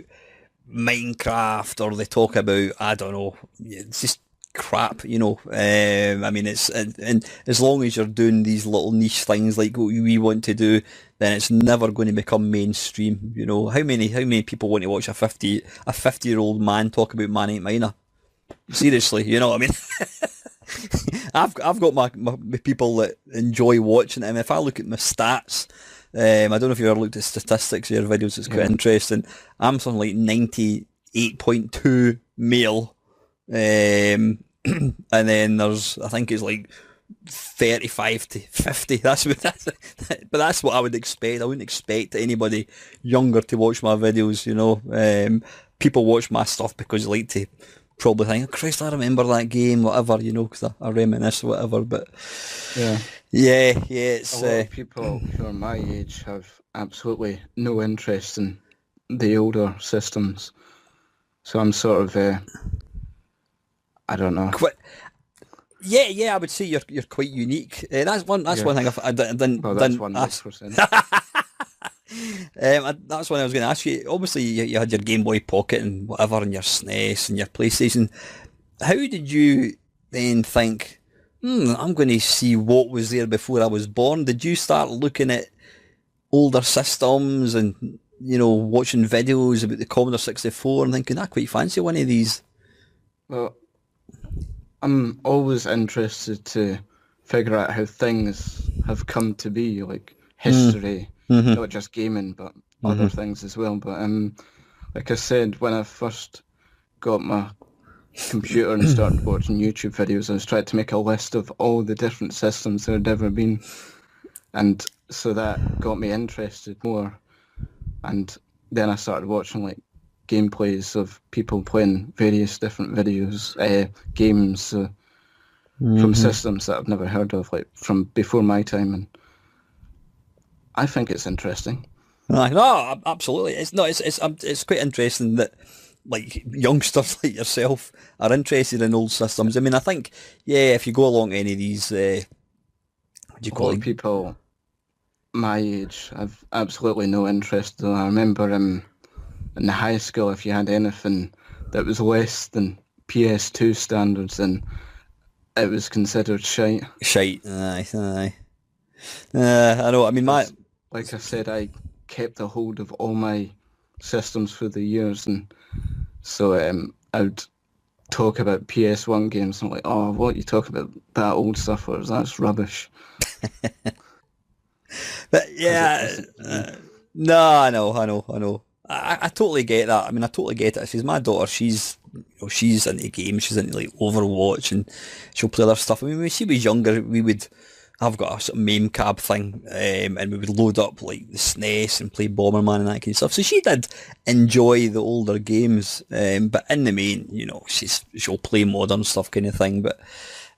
Minecraft, or they talk about, I don't know, it's just crap, you know. I mean, it's and as long as you're doing these little niche things like what we want to do, then it's never going to become mainstream. You know, how many people want to watch a 50-year-old man talk about Man Ain't Miner? Seriously, you know what I mean? I've got my people that enjoy watching it, and if I look at my stats, I don't know if you ever looked at statistics of your videos, it's quite interesting. I'm something like 98.2 male, and then there's, I think it's like 35 to 50. But that's what I would expect. I wouldn't expect anybody younger to watch my videos, you know. People watch my stuff because they like to probably think, oh, Christ, I remember that game, whatever, you know, because I reminisce or whatever. But yeah, it's a lot of people who are my age have absolutely no interest in the older systems. So I'm sort of, I don't know. Yeah, I would say you're quite unique. That's one thing I didn't. Well, that's 100%. That's what I was going to ask you. Obviously, you had your Game Boy Pocket and whatever, and your SNES and your PlayStation. How did you then think, I'm going to see what was there before I was born? Did you start looking at older systems and, you know, watching videos about the Commodore 64 and thinking, I quite fancy one of these? Well, I'm always interested to figure out how things have come to be, like history. Not just gaming, but other things as well. But like I said, when I first got my computer and started watching YouTube videos, I was trying to make a list of all the different systems there had ever been. And so that got me interested more. And then I started watching like gameplays of people playing various different games. from systems that I've never heard of, like from before my time, and I think it's interesting. No, absolutely. It's quite interesting that like youngsters like yourself are interested in old systems. I mean, I think if you go along any of these, what do you A call lot of it? people my age have absolutely no interest. Though I remember in the high school, if you had anything that was less than PS2 standards, then it was considered shite. Shite. Aye. I know. I mean, my Because, like I said, I kept a hold of all my systems for the years, and so I would talk about PS1 games, and I'm like, oh, what are you talking about that old stuff for? That's rubbish. But Because it yeah, isn't new. no, I know. I totally get that. I mean, I totally get it. She's my daughter. She's into games. She's into like Overwatch, and she'll play other stuff. I mean, when she was younger, I've got a sort of MAME cab thing, and we would load up like the SNES and play Bomberman and that kind of stuff. So she did enjoy the older games, but in the main, she'll play modern stuff kind of thing. But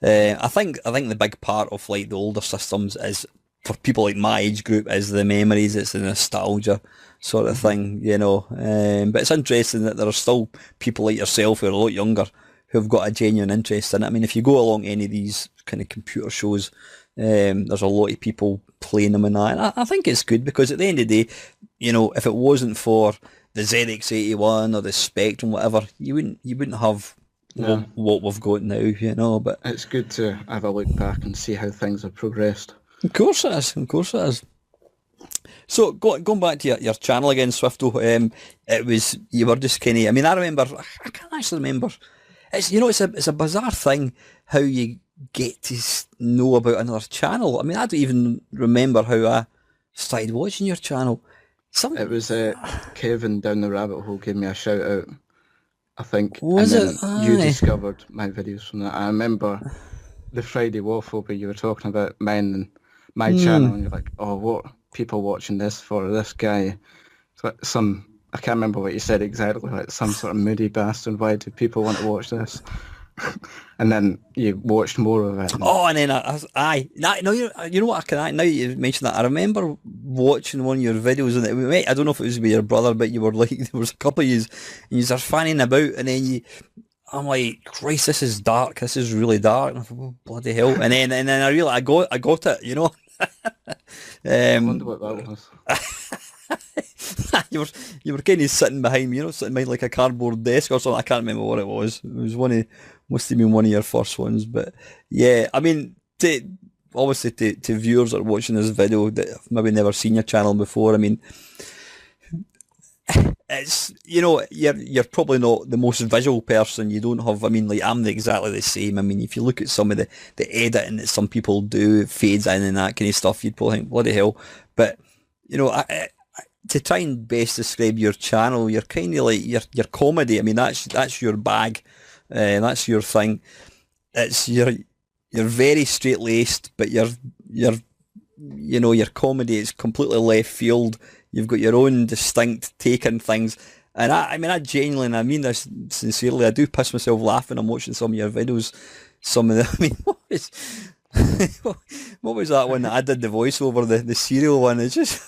I think the big part of like the older systems is for people like my age group is the memories, it's the nostalgia sort of thing. But it's interesting that there are still people like yourself who are a lot younger who've got a genuine interest in it. I mean, if you go along any of these kind of computer shows, there's a lot of people playing them and that. And I think it's good because at the end of the day, if it wasn't for the ZX81 or the Spectrum, whatever, you wouldn't have Yeah. what we've got now. But It's good to have a look back and see how things have progressed. of course it is. Of course it is. So going back to your channel again, Swifto, it was you were just kind of. I mean, I remember. I can't actually remember. It's a bizarre thing how you get to know about another channel. I mean, I don't even remember how I started watching your channel. It was Kevin down the rabbit hole gave me a shout out, I think, and Was it? then you Aye. discovered my videos from that. I remember the Friday Waffle where you were talking about mine and my channel, and you're like, oh, what people watching this for? This guy, it's like I can't remember what you said exactly, like some sort of moody bastard. Why do people want to watch this? And then you watched more of it. Oh, and then no, you know what? Now that you mentioned that, I remember watching one of your videos, and I don't know if it was with your brother, but you were like, there was a couple of yous, and you were fanning about, and then I'm like, Christ, this is dark. This is really dark. And I thought, oh, bloody hell! And then I realized I got it. I wonder Um, what that was. you were kind of sitting behind me, sitting behind like a cardboard desk or something. I can't remember what it was. It was must have been one of your first ones. But yeah, I mean, obviously to viewers that are watching this video that have maybe never seen your channel before, I mean, it's you're probably not the most visual person. You don't have. I mean, like I'm exactly the same. I mean, if you look at some of the editing that some people do, it fades in and that kind of stuff, you'd probably think bloody hell. But to try and best describe your channel, you're kind of like your comedy. I mean, that's your bag, that's your thing. It's you're very straight laced, but your comedy is completely left field. You've got your own distinct take on things. And I genuinely, and I mean this sincerely, I do piss myself laughing. I'm watching some of your videos. Some of the, I mean, what was that one that I did the voiceover, the cereal one? It's just,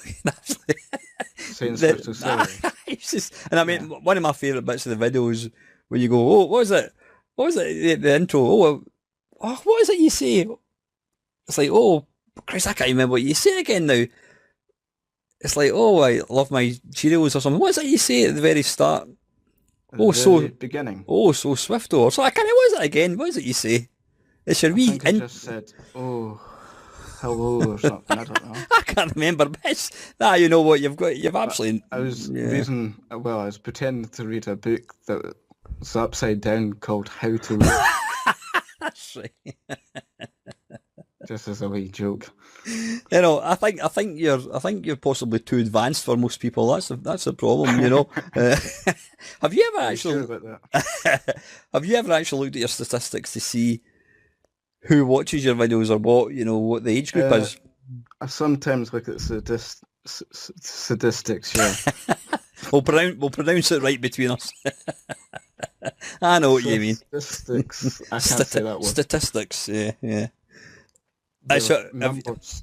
Saying Swifto silly. it's just, and I mean, one of my favourite bits of the videos where you go, oh, what was it? What was it? The intro. What is it you say? It's like, oh, Christ, I can't remember what you say again now. It's like, oh, I love my Cheerios or something. What is it you say at the very start? At Oh, the so, very beginning. so Swifto. Or so I can't. What is it again? What is it you say? It's your I wee. think I just said, oh, hello or something. I don't know. I can't remember. But you know what? You've But absolutely. I was Yeah. I was pretending to read a book that was upside down called How to Read, That's right. just as a wee joke. I think you're possibly too advanced for most people. That's the problem. Have you ever Are you sure actually about that? have you ever actually looked at your statistics to see who watches your videos or what the age group Uh, is? I sometimes look at statistics, yeah. We'll pronounce it right between us. I know what you mean. Statistics. I can't say that word. Statistics, yeah. The numbers.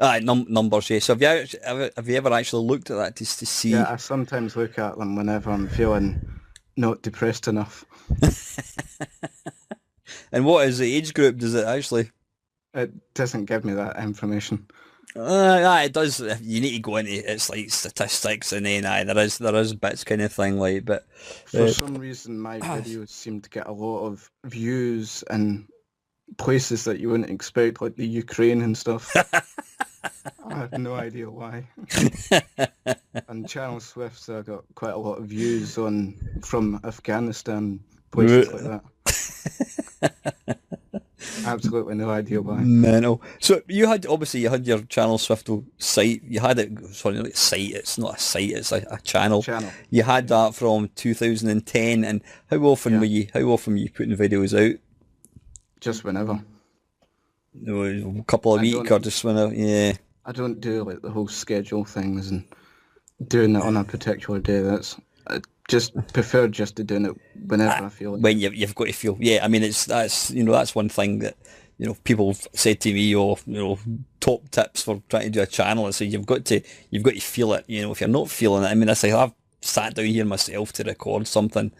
Numbers, yeah. So have you ever actually looked at that just to see? Yeah, I sometimes look at them whenever I'm feeling not depressed enough. And what is the age group? Does it actually? It doesn't give me that information. It does. You need to go into it's like statistics, and then there is bits kind of thing like. But for some reason, my videos seem to get a lot of views in places that you wouldn't expect, like the Ukraine and stuff. I have no idea why. And Channel Swifto, I got quite a lot of views from Afghanistan, places like that. Absolutely no idea why. No. So you had your Channel Swifto site. You had it. Sorry, not site. It's not a site. It's a channel. You had that from 2010. And how often were you putting videos out? Just whenever. A couple of weeks or just whenever. Yeah. I don't do like the whole schedule things and doing it on a particular day. I just prefer just to doing it whenever I feel it. When you've got to feel, yeah. I mean, that's one thing that people said to me, top tips for trying to do a channel. I say you've got to feel it. If you're not feeling it, I mean, I say I've sat down here myself to record something,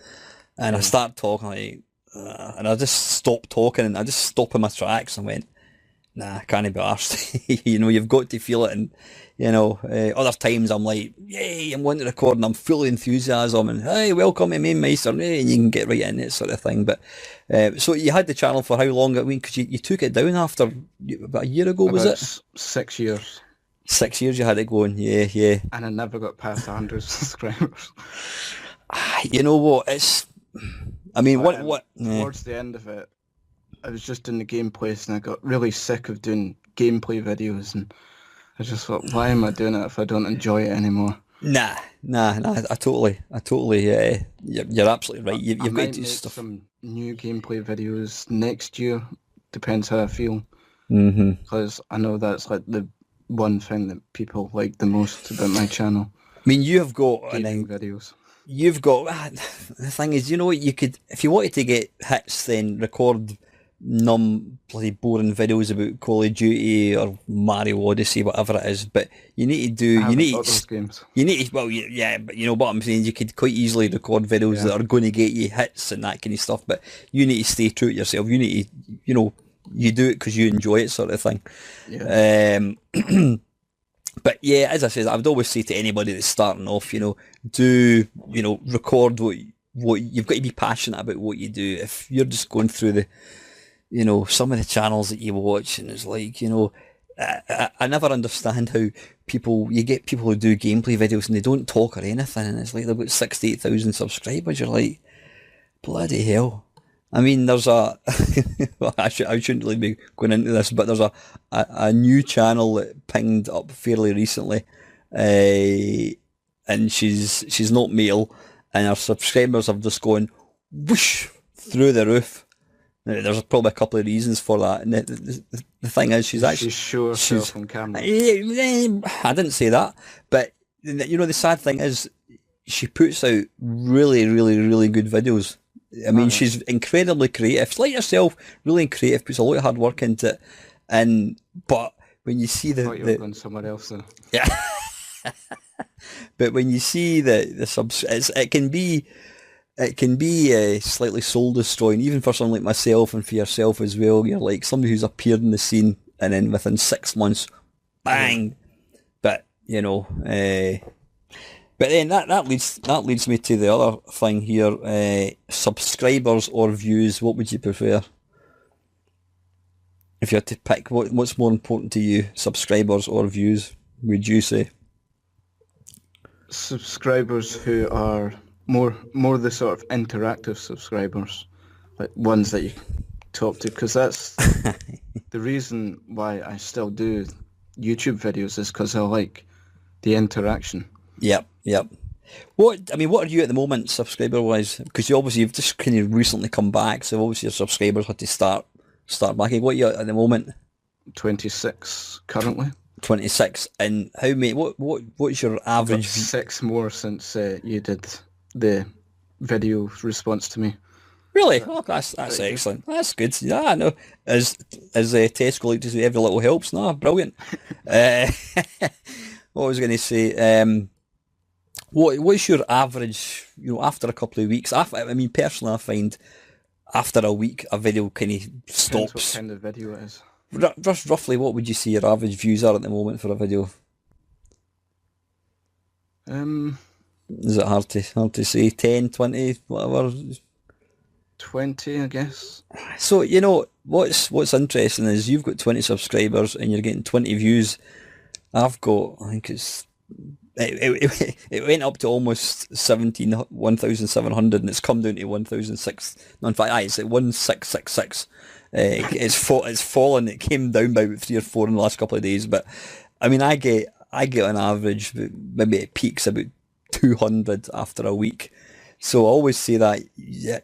and I start talking like, and I just stop talking and I just stop in my tracks and went, nah, I can't be arsed. You've got to feel it. And, other times I'm like, yay, I'm wanting to record and I'm full of enthusiasm and, hey, welcome to Mamemeister, and you can get right in it sort of thing. But, so you had the channel for how long? I mean, because you took it down after about a year ago, was it? 6 years. 6 years you had it going, yeah. And I never got past 100 subscribers. You know what, towards the end of it, I was just in the gameplay and I got really sick of doing gameplay videos, and I just thought, why am I doing it if I don't enjoy it anymore? Nah. I totally. You're absolutely right. You've got to do make stuff. some new gameplay videos next year. Depends how I feel. Because I know that's like the one thing that people like the most about my channel. I mean, you've got gaming videos. You've got the thing is, you could, if you wanted to get hits, then record bloody boring videos about Call of Duty or Mario Odyssey, whatever it is. But you need to those games. But you know what I'm saying. You could quite easily record videos that are going to get you hits and that kind of stuff. But you need to stay true to yourself. You need to, you do it because you enjoy it, sort of thing. Yeah. But yeah, as I said, I would always say to anybody that's starting off, record what you've got to be passionate about what you do. If you're just going through the some of the channels that you watch, and it's like, I never understand how you get people who do gameplay videos and they don't talk or anything, and it's like they've got 68,000 subscribers. You're like, bloody hell. I mean, there's well, I shouldn't really be going into this, but there's a new channel that pinged up fairly recently, and she's not male, and her subscribers have just gone whoosh through the roof. There's probably a couple of reasons for that, and the thing is, she's show herself on camera. I didn't say that, but the sad thing is, she puts out really, really, really good videos. I mean, she's incredibly creative. She's like yourself, really creative, puts a lot of hard work into it. But when you see I thought you were going somewhere else then. Yeah. But when you see the subs, it can be slightly soul destroying, even for someone like myself and for yourself as well. You're like somebody who's appeared in the scene, and then within 6 months, bang. But but then that leads me to the other thing here: subscribers or views. What would you prefer? If you had to pick, what's more important to you, subscribers or views? Would you say subscribers who are more the sort of interactive subscribers, like ones that you talk to? Because that's the reason why I still do YouTube videos, is because I like the interaction. Yep. What are you at the moment, subscriber wise? Because you've just kind of recently come back, so obviously your subscribers had to start back. What are you at the moment? 26 currently. 26, and how many? What's your average? 6 more since you did the video response to me. Really? Oh, that's excellent. That's good. Yeah, I know. As Tesco like to say, every little helps. No, brilliant. uh, what was I going to say? What's your average? After a couple of weeks. I mean, personally, I find after a week, a video kind of Depends what stops. kind of video it is. Just roughly, what would you say your average views are at the moment for a video? Is it hard to say? 10, 20, whatever. 20, I guess. So, what's interesting is you've got 20 subscribers and you're getting 20 views. I've got, I think it went up to almost 1,700 and it's come down to 1,006. No, in fact, it's at 1,666. It's fallen. It came down by about 3 or 4 in the last couple of days. But I mean, I get on average, maybe it peaks about 200 after a week. So I always say that. Yeah,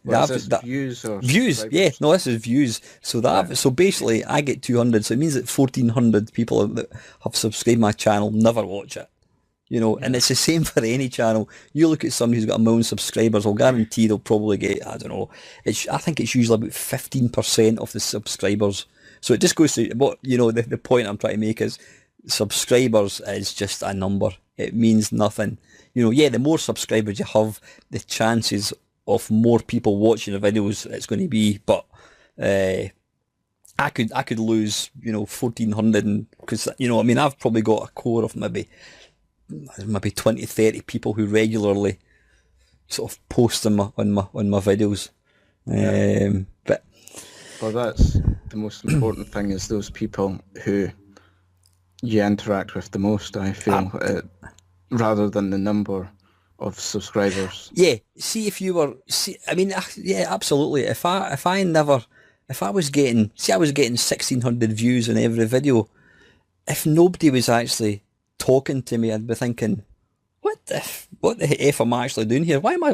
views or views? Yeah, no, this is views. So so basically, I get 200. So it means that 1,400 people that have subscribed my channel never watch it. And it's the same for any channel. You look at somebody who's got 1 million subscribers, I'll guarantee they'll probably get, I don't know, I think it's usually about 15% of the subscribers. So it just goes to what, the point I'm trying to make is subscribers is just a number. It means nothing. The more subscribers you have, the chances of more people watching the videos it's going to be. But I could lose, 1,400, because I mean, I've probably got a core of maybe 20, 30 people who regularly sort of post on my videos. But well, that's the most important thing, is those people who you interact with the most, I feel, rather than the number of subscribers. Yeah, I mean, yeah, absolutely. If I was getting 1,600 views on every video, if nobody was actually talking to me, I'd be thinking, what the F am I actually doing here? Why am I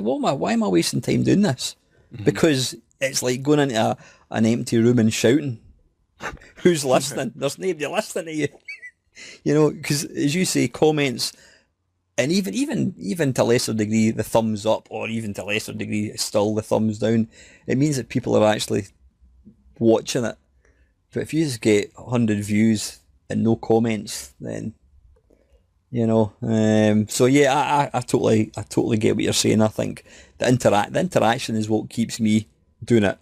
wasting time doing this? Mm-hmm. Because it's like going into an empty room and shouting. Who's listening? There's nobody listening to you. Because as you say, comments, and even to a lesser degree the thumbs up, or even to a lesser degree still the thumbs down, it means that people are actually watching it. But if you just get 100 views and no comments, then so yeah, I totally get what you're saying. I think the interaction is what keeps me doing it.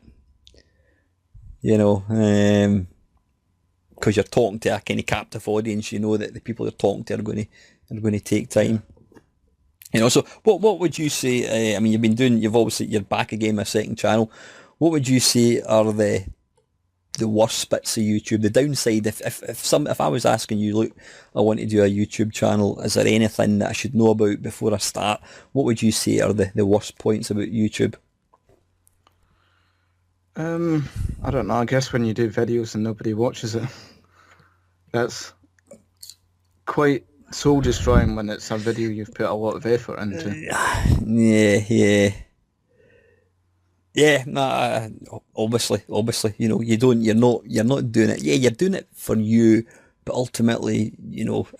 Because you're talking to a kind of captive audience, that the people you're talking to are going to take time. So what would you say? I mean, you're back again with a second channel. What would you say are the worst bits of YouTube? The downside, if I was asking you, look, I want to do a YouTube channel, is there anything that I should know about before I start? What would you say are the worst points about YouTube? I don't know. I guess when you do videos and nobody watches it, that's quite soul destroying when it's a video you've put a lot of effort into. Yeah, obviously, you're not doing it. Yeah, you're doing it for you, but ultimately,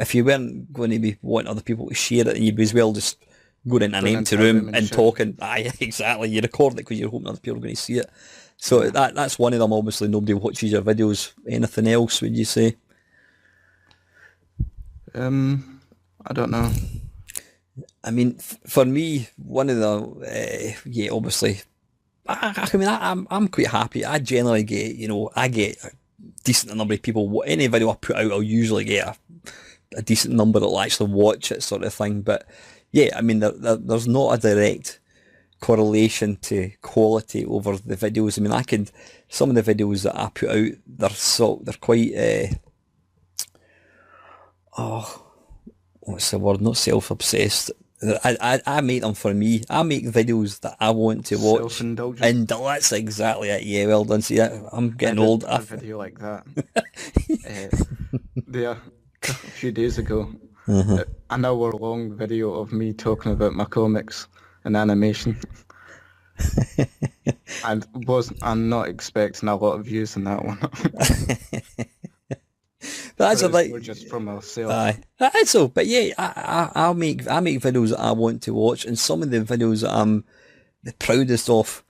if you weren't going to be wanting other people to share it, you'd be as well just going in an empty room and talking. Aye, exactly. You record it because you're hoping other people are going to see it. So that's one of them. Obviously, nobody watches your videos. Anything else, would you say? I don't know. I mean, for me, one of the obviously, I'm quite happy. I generally get, I get a decent number of people. Any video I put out, I'll usually get a decent number that'll actually watch it, sort of thing. But yeah, I mean, there's not a direct correlation to quality over the videos. I mean, some of the videos that I put out, they're quite, what's the word? Not self-obsessed. I make them for me. I make videos that I want to watch. Self-indulgent. And that's exactly it. Yeah, well done. See, I'm getting old. A video like that. There, a few days ago, an hour-long video of me talking about my comics and animation. I'm not expecting a lot of views on that one. That's we're just from ourselves. Aye, but yeah, I make videos that I want to watch, and some of the videos that the proudest of.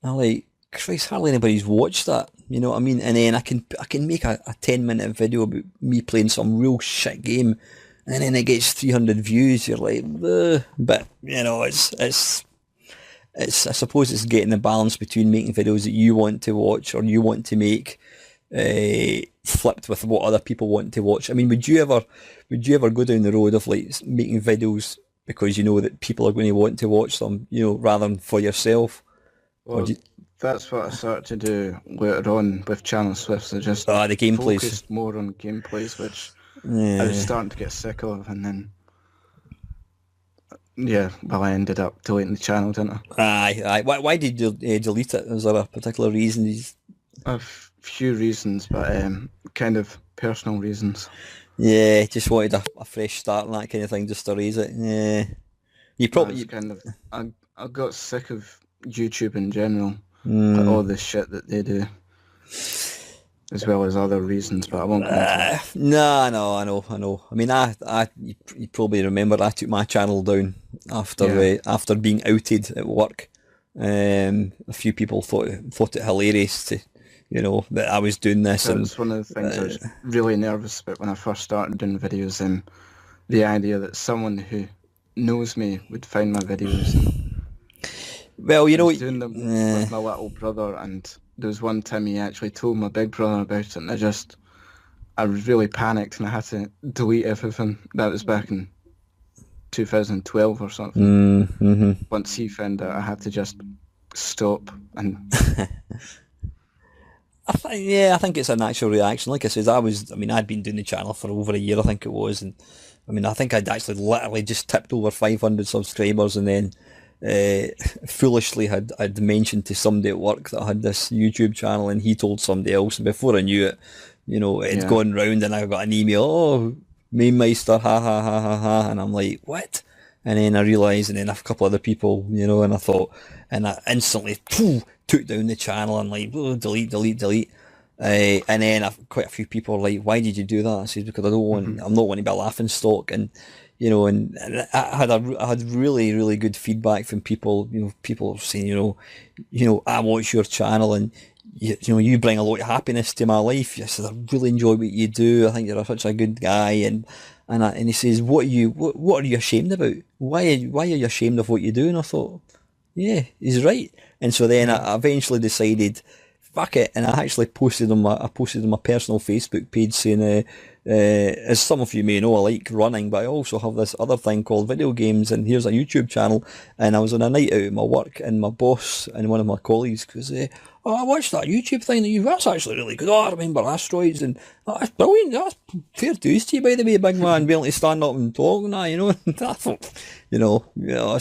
I'm like, Christ, hardly anybody's watched that. You know what I mean? And then I can make a 10-minute video about me playing some real shit game, and then it gets 300 views. You're like, ugh. But you know, it's I suppose it's getting the balance between making videos that you want to watch or you want to make, flipped with what other people want to watch. I mean, would you ever go down the road of like making videos because you know that people are going to want to watch them, you know, rather than for yourself? Well, that's what I started to do later on with Channel Swifts. I just The gameplays. focused more on gameplays, which I Yeah. was starting to get sick of, and then well, I ended up deleting the channel, didn't I? Aye. Why did you delete it? Was there a particular reason? A few reasons, but kind of personal reasons. Yeah, just wanted a fresh start and that kind of thing, just to raise it. Yeah. You probably. I got sick of YouTube in general, like all the shit that they do, as well as other reasons, but I won't go into it. No, I know. I mean, you probably remember I took my channel down after being outed at work. A few people thought it hilarious to, you know, that I was doing this. That And was one of the things I was really nervous about when I first started doing videos, and the idea that someone who knows me would find my videos. well, you I know, was doing them with my little brother, and there was one time he actually told my big brother about it, and I really panicked and I had to delete everything. That was back in 2012 or something. mm-hmm. Once he found out, I had to just stop. And I think it's a natural reaction. Like I said, I'd been doing the channel for over a year, I think it was, and I mean, I think I'd actually literally just tipped over 500 subscribers, and then foolishly I'd mentioned to somebody at work that I had this YouTube channel, and he told somebody else, and before I knew it, you know, it'd gone round, and I got an email, oh, Mamemeister, ha ha ha ha ha, and I'm like, what? And then I realised, and then a couple other people, you know, and I thought, and I instantly took down the channel and like, oh, delete. And then quite a few people were like, why did you do that? I said, because I'm not wanting to be a laughing stock. And, you know, and I had really, really good feedback from people, you know, people saying, you know, I watch your channel and, you know, you bring a lot of happiness to my life. I said, I really enjoy what you do. I think you're such a good guy. And he says, what are you ashamed about? Why are you ashamed of what you do? And I thought, yeah, he's right. And so then I eventually decided, fuck it, and I actually posted on my personal Facebook page saying, as some of you may know, I like running, but I also have this other thing called video games, and here's a YouTube channel. And I was on a night out at my work, and my boss and one of my colleagues goes, oh, I watched that YouTube thing that that's actually really good. Oh, I remember asteroids, and that's brilliant. That's fair dues to you, by the way, big man, being able to stand up and talk and that, you know. And I thought,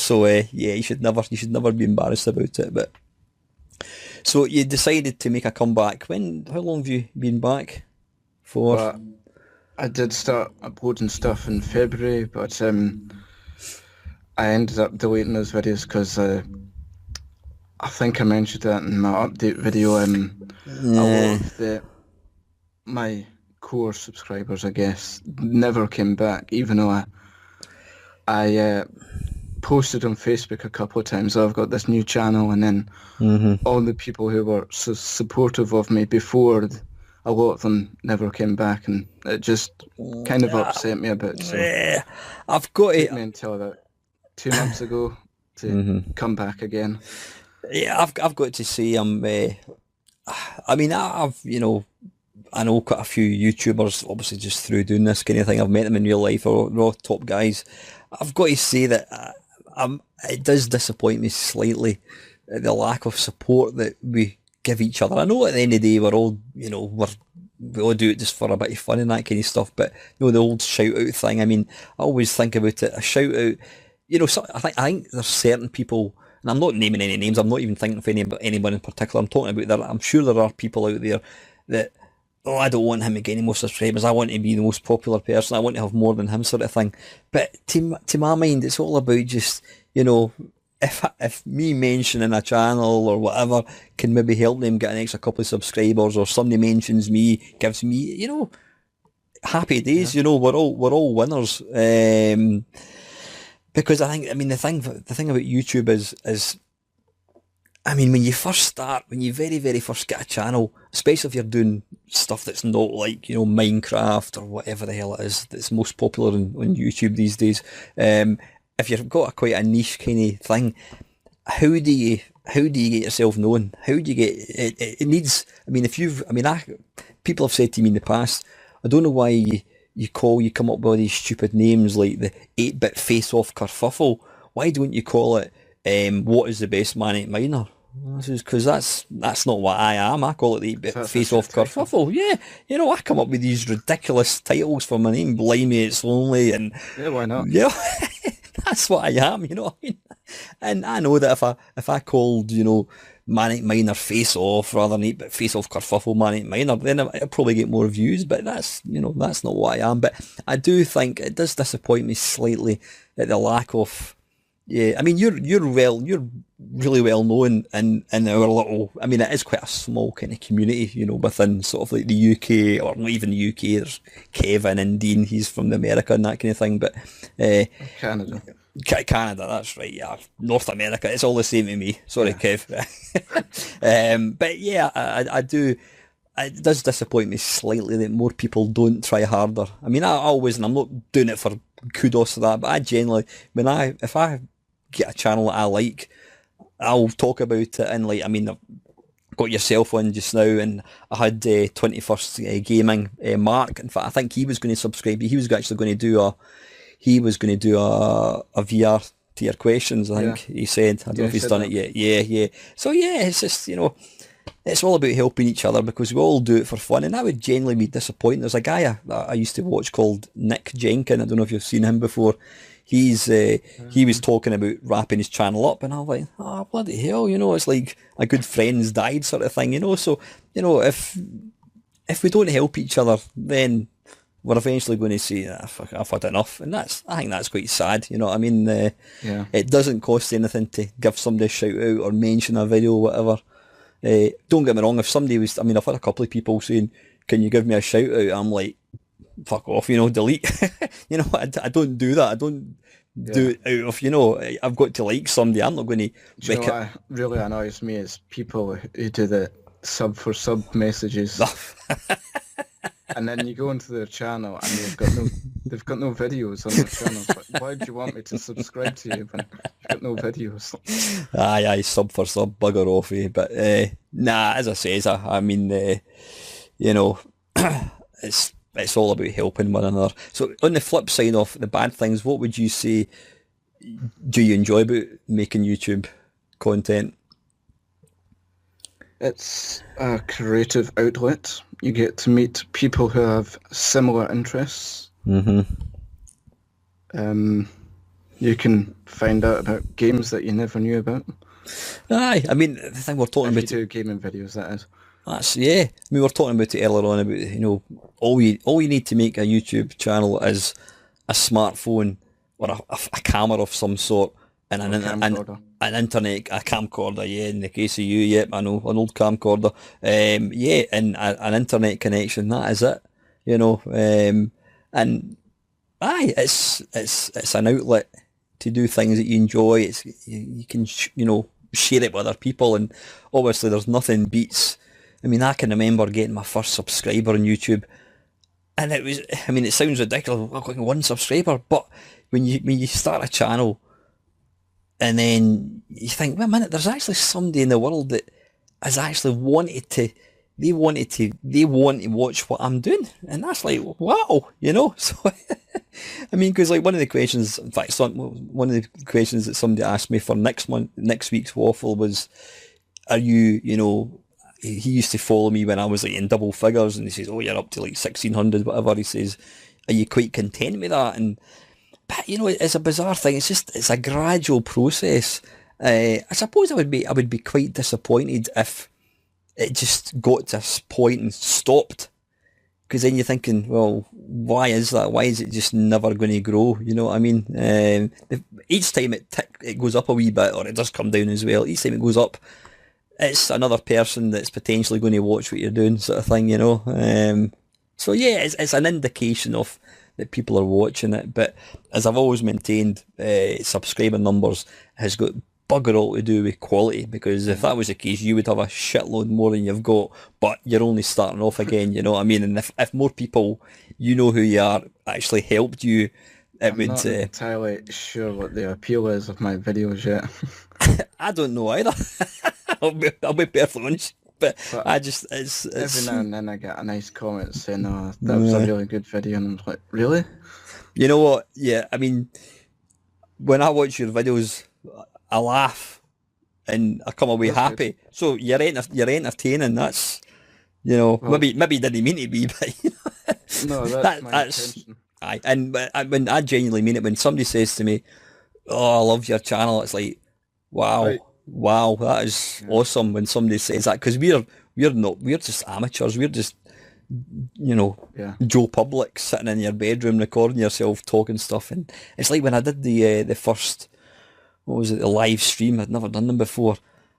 so you should never be embarrassed about it. But so you decided to make a comeback. How long have you been back for? But I did start uploading stuff in February, but I ended up deleting those videos because I think I mentioned that in my update video. A lot of my core subscribers, I guess, never came back, even though I posted on Facebook a couple of times. I've got this new channel, and then all the people who were so supportive of me before, a lot of them never came back, and it just kind of upset me a bit. So I've got it took me until about 2 months ago to come back again. Yeah, I've got to say, I know quite a few YouTubers, obviously just through doing this kind of thing. I've met them in real life, they're all top guys. I've got to say that it does disappoint me slightly, the lack of support that we give each other. I know at the end of the day we're all, we all do it just for a bit of fun and that kind of stuff, but the old shout out thing, I mean, I always think about it, a shout out, I think there's certain people, and I'm not naming any names, I'm not even thinking of anyone in particular, I'm talking about that, I'm sure there are people out there that, I don't want him to get any more subscribers, I want to be the most popular person, I want to have more than him, sort of thing. But to my mind, it's all about just, if me mentioning a channel or whatever can maybe help them get an extra couple of subscribers, or somebody mentions me, gives me, happy days, we're all winners. Because I think, the thing about YouTube is I mean, when you first start, when you very, very first get a channel, especially if you're doing stuff that's not like, Minecraft or whatever the hell it is that's most popular on YouTube these days, if you've got quite a niche kind of thing, how do you get yourself known? How do you get it? It needs. I mean, people have said to me in the past, I don't know why you come up with all these stupid names like the 8-bit face-off kerfuffle. Why don't you call it what is the best Manic Miner? Because that's not what I am. I call it the 8-bit face-off kerfuffle. Yeah, I come up with these ridiculous titles for my name. Blimey, it's lonely, and yeah, why not? Yeah, that's what I am. You know what I mean? And I know that if I called Manic Miner Face Off rather than 8-bit Face Off Kerfuffle Manic Miner, then I'll probably get more views. But that's that's not what I am. But I do think it does disappoint me slightly at the lack of. Yeah, I mean you're really well known in our little. I mean it is quite a small kind of community, within sort of like the UK, or not even the UK. There's Kevin and Dean. He's from America and that kind of thing. But Canada. Canada, that's right, yeah. North America, it's all the same to me. Sorry, yeah. Kev. But yeah, I do. It does disappoint me slightly that more people don't try harder. I mean, I always, and I'm not doing it for kudos to that, but I generally, if I get a channel that I like, I'll talk about it. And like, I mean, I've got yourself on just now, and I had 21st Gaming, Mark. In fact, I think he was going to subscribe. He was actually going to do a VR to your questions, I think he said. I don't know if he's done it yet. Yeah. So yeah, it's just, it's all about helping each other because we all do it for fun. And that would generally be disappointing. There's a guy I used to watch called Nick Jenkin. I don't know if you've seen him before. He was talking about wrapping his channel up, and I was like, oh, bloody hell, it's like a good friend's died sort of thing, So, if we don't help each other, then we're eventually going to say, I've had enough. And I think that's quite sad, you know what I mean? It doesn't cost anything to give somebody a shout out or mention a video or whatever. Don't get me wrong, if somebody was, I've had a couple of people saying, can you give me a shout out? I'm like, fuck off, delete. I don't do that. I don't do it out of, I've got to like somebody. I'm not going to... what really annoys me is people who do the sub for sub messages. And then you go into their channel and they've got no videos on their channel. But why do you want me to subscribe to you when you've got no videos? Aye, sub for sub, bugger off, eh? But nah, as I say, I mean, it's all about helping one another. So on the flip side of the bad things, what would you say do you enjoy about making YouTube content? It's a creative outlet. You get to meet people who have similar interests. Mm-hmm. You can find out about games that you never knew about. Aye, I mean, the thing we're talking about... If you do gaming videos, that is. That's, yeah. We were talking about it earlier on about, all you need to make a YouTube channel is a smartphone or a camera of some sort and an internet, a camcorder, yeah, in the case of you, yep, I know, an old camcorder, and an internet connection, that is it, and aye, it's an outlet to do things that you enjoy. It's you can share it with other people, and obviously there's nothing beats. I mean, I can remember getting my first subscriber on YouTube, and it was, it sounds ridiculous, I've got 1 subscriber, but when you start a channel, and then you think, wait a minute, there's actually somebody in the world that has actually wanted to watch what I'm doing. And that's like, wow, So, because like one of the questions, in fact, one of the questions that somebody asked me for next week's waffle was, are you, he used to follow me when I was like in double figures, and he says, oh, you're up to like 1,600, whatever. He says, are you quite content with that? But it's a bizarre thing. It's a gradual process. I suppose I would be quite disappointed if it just got to this point and stopped. Because then you're thinking, well, why is that? Why is it just never going to grow? You know what I mean? Each time it goes up a wee bit, or it does come down as well. Each time it goes up, it's another person that's potentially going to watch what you're doing, sort of thing. So yeah, it's an indication of that people are watching it. But as I've always maintained, subscriber numbers has got bugger all to do with quality, because if that was the case, you would have a shitload more than you've got, but you're only starting off again, you know what I mean? And if more people, you know who you are, actually helped you, it I'm would... not entirely sure what the appeal is of my videos yet. I don't know either. I'll be perfectly honest. But But I just, every now and then I get a nice comment saying, "Oh, that was a really good video," and I'm like, "Really?" you know what? Yeah, I mean, when I watch your videos, I laugh and I come away That's good. happy. So you're entertaining. That's, you know, Well, maybe you didn't mean to be, but you know, no, that's my that's intention. aye. And when I genuinely mean it, when somebody says to me, "Oh, I love your channel," it's like, Right. wow, that is Yeah. awesome when somebody says that, because we're just amateurs. We're just, you know, Yeah. Joe Public sitting in your bedroom recording yourself talking stuff. And it's like when I did the first, what was it, the live stream. I'd never done them before.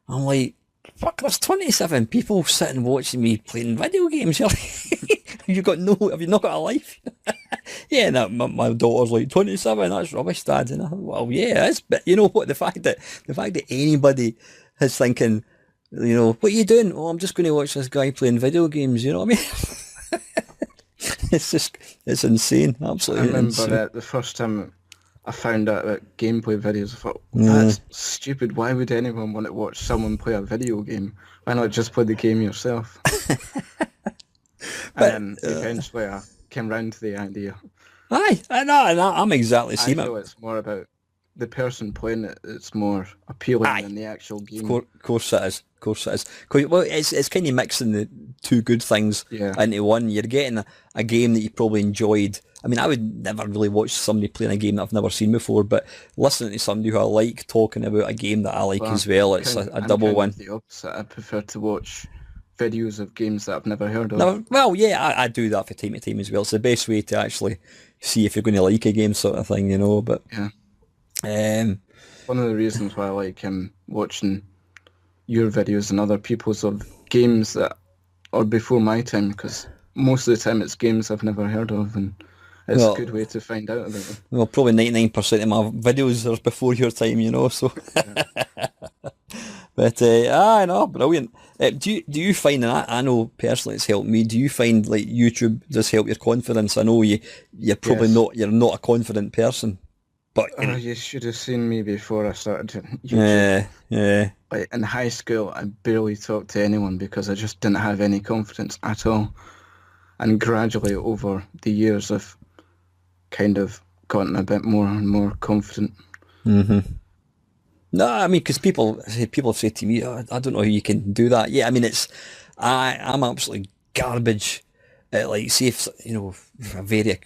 I'm like, fuck, there's 27 people sitting watching me playing video games. You're like, have you not got a life? Yeah, no, my daughter's like, 27, that's rubbish, Dad. And I thought, well, yeah, it is. But you know what? The fact that anybody is thinking, you know, what are you doing? Oh, I'm just going to watch this guy playing video games. You know what I mean? It's insane. I Absolutely remember insane. that the first time I found out about gameplay videos, I thought, Yeah. that's stupid. Why would anyone want to watch someone play a video game? Why not just play the game yourself? But And then eventually I came round to the idea. I know, I'm exactly the I same. feel it's more about the person playing it. It's more appealing Aye. than the actual game. Course it is. Of course it is. Well, it's kind of mixing the two good things Yeah. into one. You're getting a game that you probably enjoyed. I mean, I would never really watch somebody playing a game that I've never seen before, but listening to somebody who I like talking about a game that I like Well, as well, it's a I'm double kind win. of the opposite. I prefer to watch videos of games that I've never heard of. No, well, yeah, I do that for time to time as well. It's the best way to actually see if you're going to like a game, sort of thing, you know. But Yeah. um, One of the reasons why I like watching your videos and other people's of games that are before my time, because most of the time it's games I've never heard of, and it's Well- a good way to find out about them. well, probably 99% of my videos are before your time, you know. So, but I know, brilliant. Do you find, and I know personally it's helped me. Do you find like YouTube does help your confidence? I know you're probably Yes. you're not a confident person, but Oh, you should have seen me before I started YouTube. yeah. Like in high school, I barely talked to anyone because I just didn't have any confidence at all. And gradually over the years, I've kind of gotten a bit more and more confident. No, I mean, because people have said to me, oh, I don't know how you can do that. Yeah, I mean, I'm absolutely garbage at, like, see if, you know,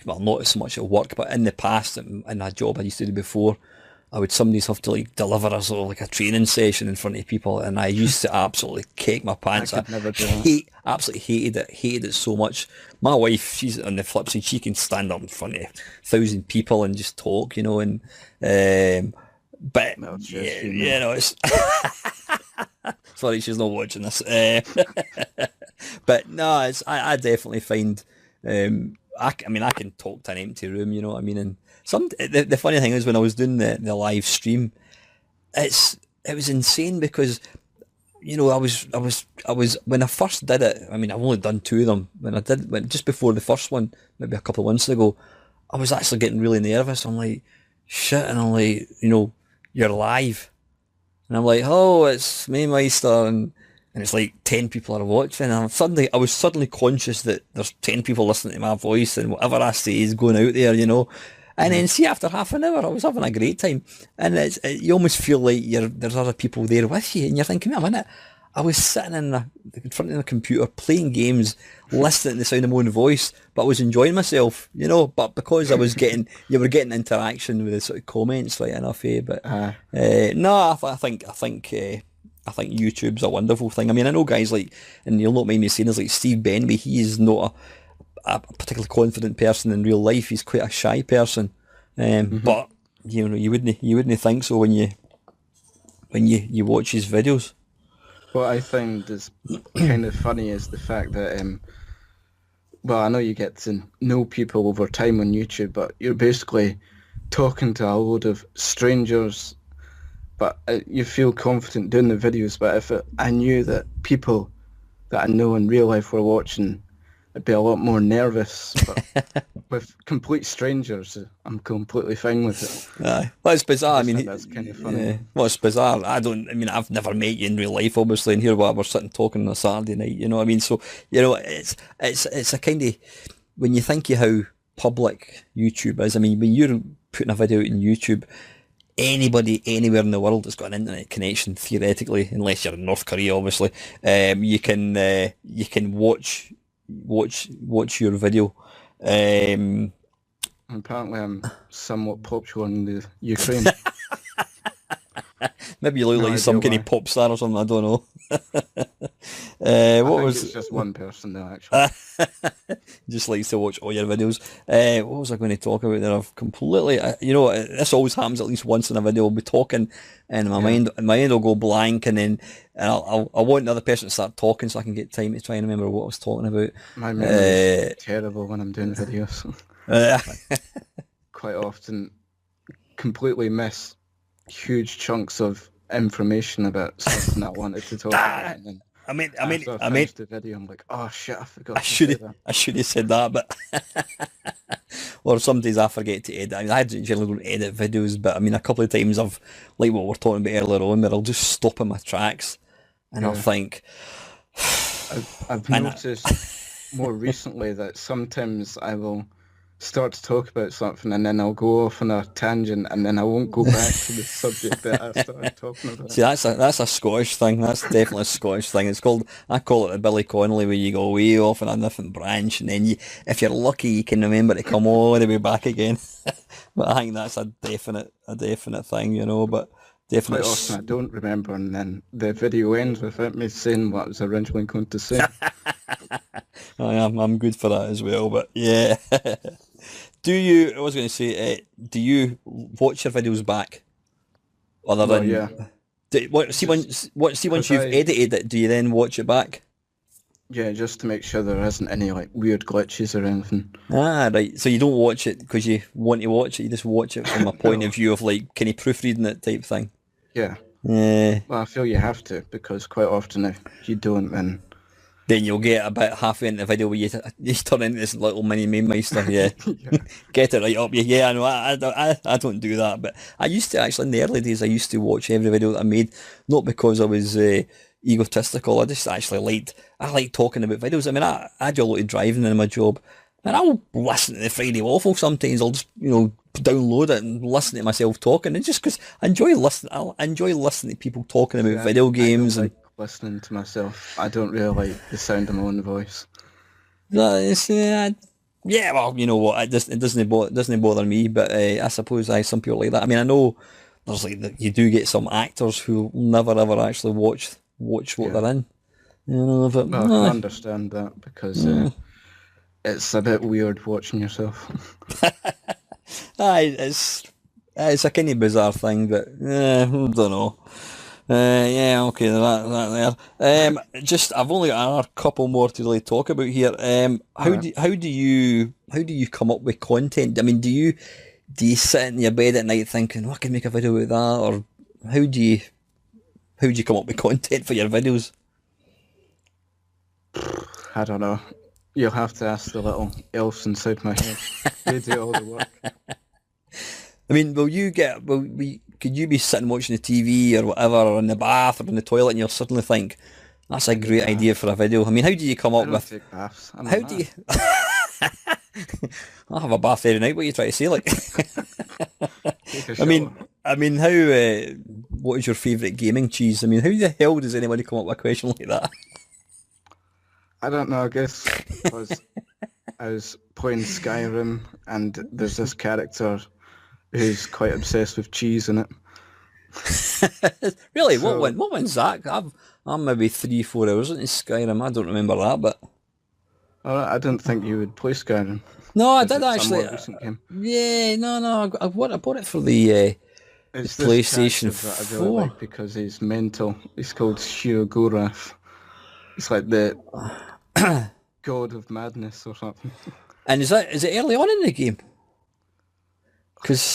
well, not so much at work, but in the past, in a job I used to do before, somebody's have to like deliver a sort of like a training session in front of people, and I used to absolutely kick my pants. I could never do that. Absolutely hated it so much. My wife, she's on the flip side, she can stand up in front of 1,000 people and just talk, you know, and but Well, it's yeah, just you, you know, it's sorry, she's not watching this. But no, I definitely find I mean I can talk to an empty room, you know what I mean. And the funny thing is when I was doing the live stream, it was insane because, you know, I was when I first did it. I mean, I've only done two of them. When just before the first one, maybe a couple of months ago, I was actually getting really nervous. I'm like, shit, and I'm like, you know, you're live, and I'm like, oh, it's Mamemeister, and it's like 10 people are watching, and I was suddenly conscious that there's 10 people listening to my voice, and whatever I say is going out there, you know. And then see, after half an hour, I was having a great time, and you almost feel like there's other people there with you, and you're thinking, wait a minute, I was sitting in front of the computer playing games, listening to the sound of my own voice, but I was enjoying myself, you know. But because you were getting interaction with the sort of comments, right enough, But no, I think YouTube's a wonderful thing. I mean, I know guys like, and you'll not mind me saying this, like Steve Benby. He is not a particularly confident person in real life. He's quite a shy person, but you know, you wouldn't think so when you watch his videos. What I find is kind of funny is the fact that, well, I know you get to know people over time on YouTube, but you're basically talking to a load of strangers but you feel confident doing the videos. But if I knew that people that I know in real life were watching, I'd be a lot more nervous. But with complete strangers, I'm completely fine with it. Aye. Well, it's bizarre. I I just mean, think that's kind of funny. yeah. Well, it's bizarre. I mean, I've never met you in real life, obviously, and here we are, we're sitting talking on a Saturday night. You know what I mean? So, it's a kind of when you think of how public YouTube is. I mean, when you're putting a video out on YouTube, anybody anywhere in the world that's got an internet connection, theoretically, unless you're in North Korea, obviously, you can watch your video. Apparently, I'm somewhat popular in the Ukraine. Maybe you look No like some idea kind why. of pop star or something. I don't know. I What think was it's just one person though, actually. just likes to watch all your videos. What was I going to talk about there? I've completely, this always happens at least once in a video. I'll be talking, and Yeah. my mind will go blank, and then I want the other person to start talking so I can get time to try and remember what I was talking about. My memory is terrible when I'm doing videos. Uh, Quite often, completely miss huge chunks of information about something that I wanted to talk about, and then after I I mean, finish the video, I'm like, oh shit, I I forgot to say should that. I should have said that, but or some days I forget to edit. I mean, I generally don't edit videos, but I mean, a couple of times I've, like what we are talking about earlier on, where I'll just stop in my tracks and I'll Yeah. think, I've and noticed more recently that sometimes I will start to talk about something and then I'll go off on a tangent and then I won't go back to the subject that I started talking about. see, that's a Scottish thing. That's definitely a Scottish thing. I call it the Billy Connolly, where you go way off on a different branch, and then if you're lucky, you can remember to come all the way back again. But I think that's a definite thing, But Quite definite. often I don't remember and then the video ends without me saying what I was originally going to say. I'm good for that as well. But yeah, I was going to say, do you watch your videos back? Other Well, than, yeah, see once because you've edited it, do you then watch it back? just to make sure there isn't any like weird glitches or anything. Ah, right. So you don't watch it because you want to watch it. You just watch it from a point No, of view of like, kind of proofreading it type thing. yeah. Yeah. Well, I feel you have to because quite often if you don't, then Then you'll get about halfway into the video where you turn into this little mini Mamemeister. Yeah. yeah, Get it right up. Yeah, I know. I don't do that, but I used to actually in the early days. I used to watch every video that I made, not because I was egotistical. I just actually I liked talking about videos. I mean, I do a lot of driving in my job, and I'll listen to the Friday Waffle sometimes. I'll just download it and listen to myself talking, and just because I enjoy listening to people talking about yeah, video I don't games and. like listening to myself. I don't really like the sound of my own voice. That is, yeah, well, you know what? It doesn't bother me, but I suppose some people like that. I mean, I know there's like you do get some actors who never ever actually watch what Yeah. they're in. But Well, I can understand that because it's a bit weird watching yourself. aye, it's a kind of bizarre thing, but I don't know. Yeah, okay, that there. I've only got another couple more to really talk about here. Alright. How do you come up with content? I mean, do you sit in your bed at night thinking, oh, I can make a video with that, or how do you how do you come up with content for your videos? I don't know. You'll have to ask the little elves inside my head. They do all the work. I mean, could you be sitting watching the TV or whatever, or in the bath or in the toilet, and you'll suddenly think, that's a In the great bath. idea for a video. I mean, how do you come I up don't with? take baths. I'm a How do man. you? I have a bath every night. What are you trying to say? Like, Take a I shower. mean, how? What is your favourite gaming cheese? I mean, how the hell does anybody come up with a question like that? I don't know. I guess because I was playing Skyrim and there's this character who's quite obsessed with cheese in it. Really? So What one's that? I'm maybe 3 4 hours into Skyrim. I don't remember that, but I don't think you would play Skyrim no, I because did it's a actually. more recent game. Yeah, no, I bought it for the It's this PlayStation character that I really 4. like because he's mental. He's called Shiogorath. It's like the god of madness or something. And is it early on in the game?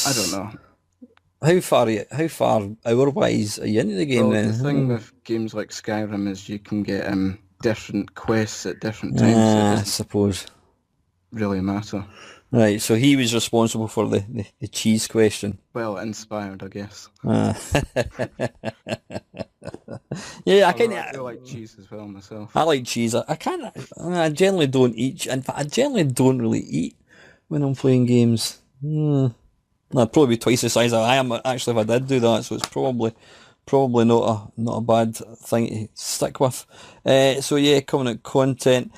I don't Because know. how far hour wise are you into the game Well, the thing then? with games like Skyrim is you can get different quests at different times, so it I doesn't suppose. really matter. Right, so he was responsible for the cheese question. Well, inspired, I guess. Uh, yeah, I kind Although I do of like cheese as well myself. I like cheese. I kind of I generally don't eat. In fact, I generally don't really eat when I'm playing games. I'd probably be twice the size I am actually if I did do that. So it's probably not a bad thing to stick with. So yeah, coming out content.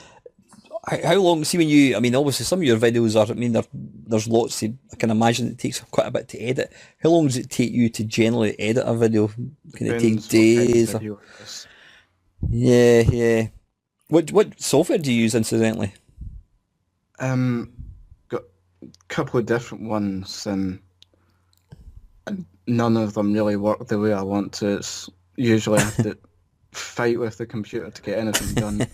How long? See when you, I mean, obviously some of your videos are. I mean, there's lots. I can imagine it takes quite a bit to edit. How long does it take you to generally edit a video? Can it take Depends what type of days? video it is. Yeah, yeah. What software do you use, incidentally? Um, got a couple of different ones, and none of them really work the way I want to. It's usually I have to fight with the computer to get anything done.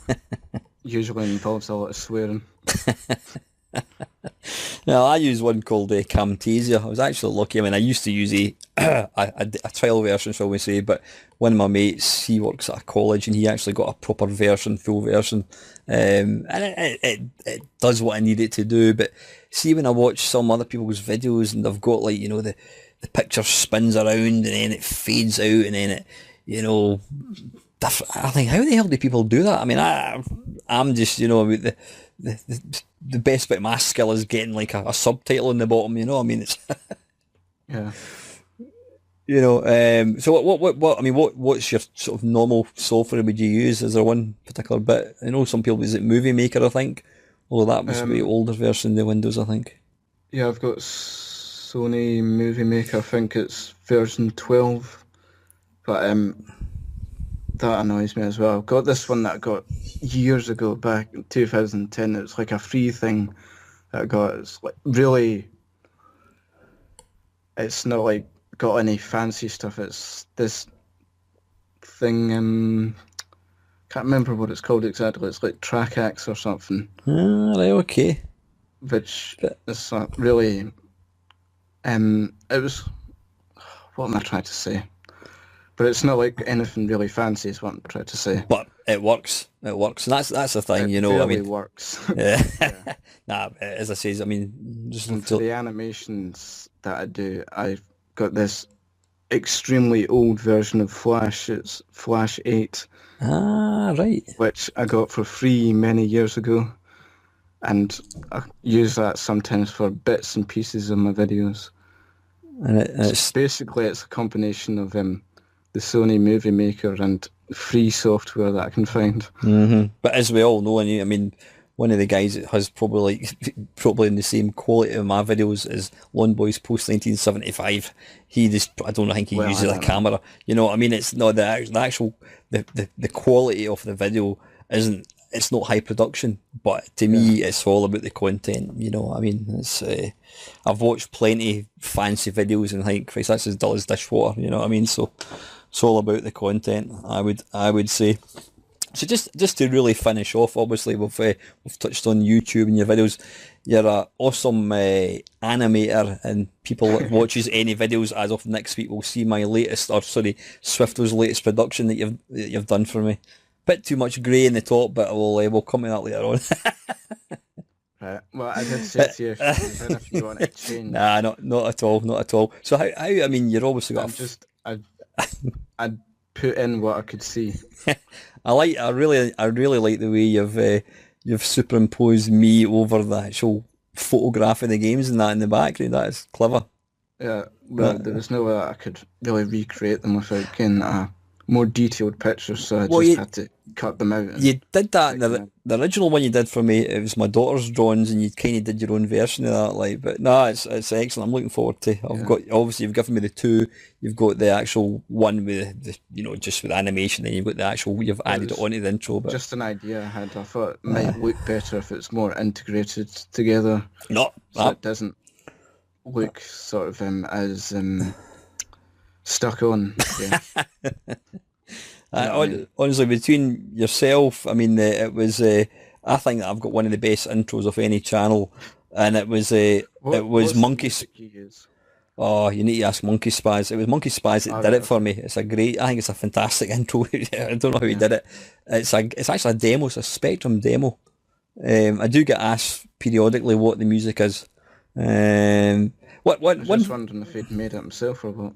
Usually involves a lot of swearing. Now, I use one called Camtasia. I was actually lucky. I mean, I used to use a trial version, shall we say, but one of my mates, he works at a college and he actually got a proper version, full version. And it does what I need it to do. But see, when I watch some other people's videos and they've got like, the picture spins around and then it fades out and then it, I think, how the hell do people do that? I mean, I'm just, the best bit of my skill is getting like a subtitle in the bottom. I mean, it's Yeah. So what? I mean, what's your sort of normal software would you use? Is there one particular bit? I know some people, is it Movie Maker? I think, although that must be older version of the Windows. I think. Yeah, I've got Sony Movie Maker. I think it's version 12, but that annoys me as well. I've got this one that I got years ago, back in 2010. It's like a free thing that I got. It's like really, it's not like got any fancy stuff. It's this thing. Can't remember what it's called exactly. It's like TrackX or something, Ah, right, okay. which But is really. It was. What am I trying to say? But it's not like anything really fancy is what I'm trying to say. but it works. It works, and that's the thing. It I barely mean, works. yeah. Yeah. Nah, as I say, I mean, just And for the animations that I do, I've got this extremely old version of Flash. It's Flash 8, right. which I got for free many years ago. And I use that sometimes for bits and pieces of my videos. And So it's basically, it's a combination of the Sony Movie Maker and free software that I can find. But as we all know, and I mean, one of the guys that has probably like probably in the same quality of my videos is Lawn Boys Post 1975. He just, I don't think he Well, I uses a don't know. camera. I mean, it's not the actual the quality of the video isn't. It's not high production, but to me, it's all about the content. I mean, it's. I've watched plenty fancy videos and think, Christ, that's as dull as dishwater. You know what I mean? So it's all about the content. I would say. So just to really finish off, obviously we've touched on YouTube and your videos. You're an awesome animator, and people that watches any videos as of next week will see my latest, or sorry, Swifto's latest production that you've done for me. Bit too much grey in the top, but we'll come to that later on. Right. Well, I did say to you, if you want to change, Nah, not at all, not at all. So how I mean, you're obviously got. I put in what I could see. I really like the way you've superimposed me over the actual photograph of the games and that in the background. That is clever. Yeah, well, there was no way I could really recreate them without getting a more detailed picture, so I Well, just had to cut them out. you did that in Take them the, out. the original one you did for me. It was my daughter's drawings, and you kind of did your own version of that. Like, but no, it's excellent. I'm looking forward to. I've Yeah. got, obviously you've given me the two. You've got the actual one with the just with animation, and you've got the actual. You've added it was onto the intro, but Just an idea I had. I thought it might look better if it's more integrated together, no. so it doesn't look sort of as stuck on. Yeah. You know what I mean? Honestly, between yourself, I mean, it was. I think that I've got one of the best intros of any channel, and it was. It was What's the Monkeys. music you use? Oh, you need to ask Monkey Spaz. It was Monkey Spaz that did Alright, it for okay. me. It's a great. I think it's a fantastic intro. I don't know how he Yeah. did it. It's actually a demo. It's a Spectrum demo. I do get asked periodically what the music is. I What was just one? wondering if he'd made it himself or what.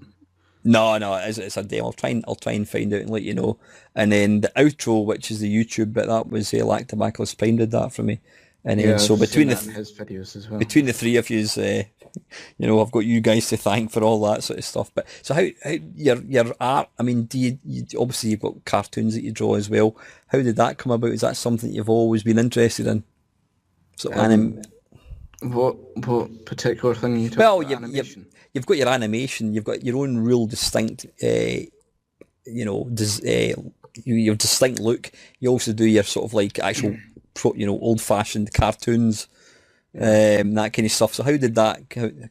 No, no, it's a demo. I'll try and find out and let you know. And then the outro, which is the YouTube bit, that was Lactobacillus Prime did that for me. And then Yeah, I've so seen that in his videos as well. between the three of yous, I've got you guys to thank for all that sort of stuff. But so how your art? I mean, you obviously you've got cartoons that you draw as well. How did that come about? Is that something you've always been interested in? Sort of Um, what particular thing are you talking Well, about? Animation? you've got your animation. You've got your own real distinct, your distinct look. You also do your sort of like actual, old fashioned cartoons, Yeah. that kind of stuff. So how did that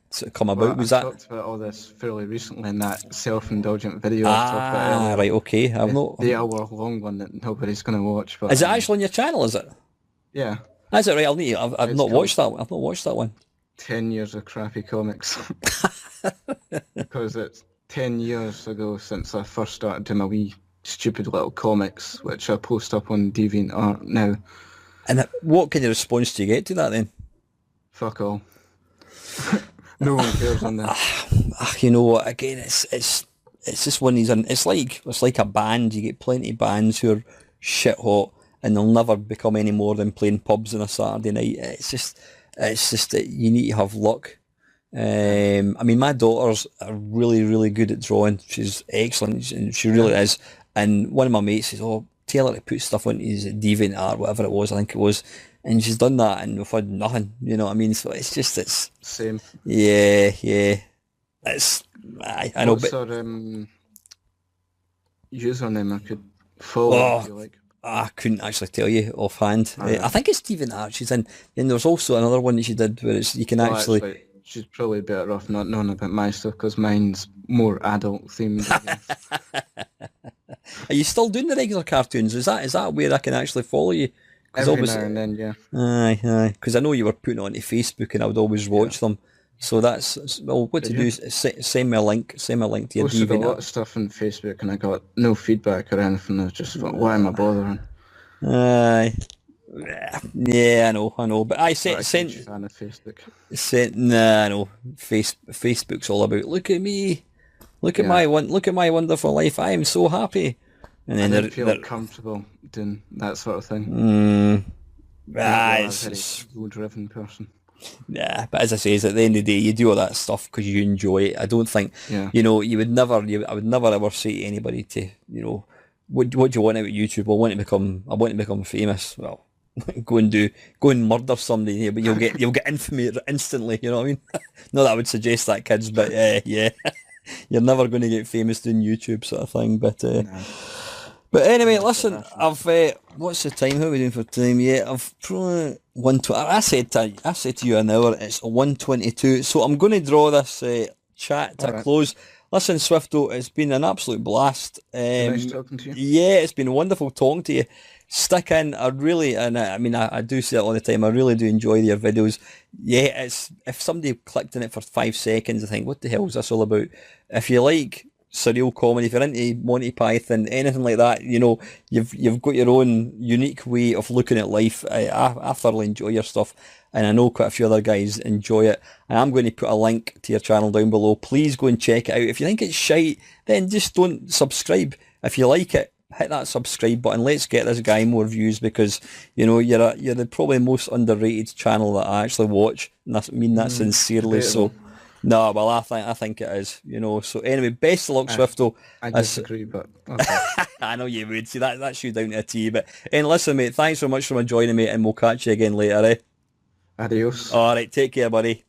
sort of come Well, about? I Was that talked about all this fairly recently in that self-indulgent video I was talking about earlier. right? Okay, I've not. The hour-long one that nobody's going to watch, but Is it actually on your channel? Is it? yeah, Is it right? I'll need. I've it's not called watched that. I've not watched that one. 10 years of crappy comics. Because it's 10 years ago since I first started doing my wee stupid little comics, which I post up on DeviantArt now. And what kind of response do you get to that then? Fuck all. No one cares on that. You know what? Again, it's just one of these. It's like a band. You get plenty of bands who are shit hot, and they'll never become any more than playing pubs on a Saturday night. It's just that you need to have luck. I mean, my daughter's really, really good at drawing. She's excellent, and she really is. And one of my mates says, "Oh, tell her to put stuff on his DeviantArt, whatever it was. I think it was." And she's done that, and we've had nothing. You know what I mean? So it's Same. yeah. I know, What's but her username I could follow if you like? I couldn't actually tell you offhand. Alright. I think it's Stephen Art she's in. Then there's also another one that she did where you can Well, actually. she's probably better off not knowing about my stuff because mine's more adult themed. I guess. Are you still doing the regular cartoons? Is that where I can actually follow you? Because Every now and then, yeah. aye. Because I know you were putting it onto Facebook, and I would always watch them. So that's well. What to Did do you? is send me a link. Send me a link to your Posted a lot DeviantArt. of stuff on Facebook and I got no feedback or anything. I just thought, why am I bothering? Aye. Yeah, I know. But I Not a sent. huge fan of Facebook. Nah, no. Facebook's all about look at me, Yeah. look at my wonderful life. I am so happy. And I then didn't feel comfortable doing that sort of thing. Not really a very it's goal-driven person. yeah. But as I say, is at the end of the day, you do all that stuff because you enjoy it. I don't think Yeah. I would never ever say to anybody to what do you want out of YouTube? I want to become famous. Well, go and murder somebody here, but you'll get infamy instantly. You know what I mean? Not that I would suggest that, kids, but yeah. You're never going to get famous doing YouTube sort of thing, No. but anyway, listen, I've what's the time? How are we doing for time? Yeah, I've probably 120. I said to you an hour. It's 1:22. So I'm going to draw this chat to a Alright. close. Listen, Swifto, it's been an absolute blast. Nice talking to you. Yeah, it's been wonderful talking to you. Stick in. I mean, I do say it all the time. I really do enjoy your videos. Yeah, it's if somebody clicked on it for 5 seconds, I think, what the hell is this all about? If you like surreal comedy, if you're into Monty Python, anything like that, you've got your own unique way of looking at life. I thoroughly enjoy your stuff, and I know quite a few other guys enjoy it. And I'm going to put a link to your channel down below. Please go and check it out. If you think it's shite, then just don't subscribe. If you like it, hit that subscribe button. Let's get this guy more views because you're the probably most underrated channel that I actually watch, and I mean that sincerely. So. Debatable. No, well, I think it is, So anyway, best of luck, Swifto. I disagree, but okay. I know you would. See, that's you down to a T. But and listen, mate, thanks so much for joining me, and we'll catch you again later, eh? Adios. All right, take care, buddy.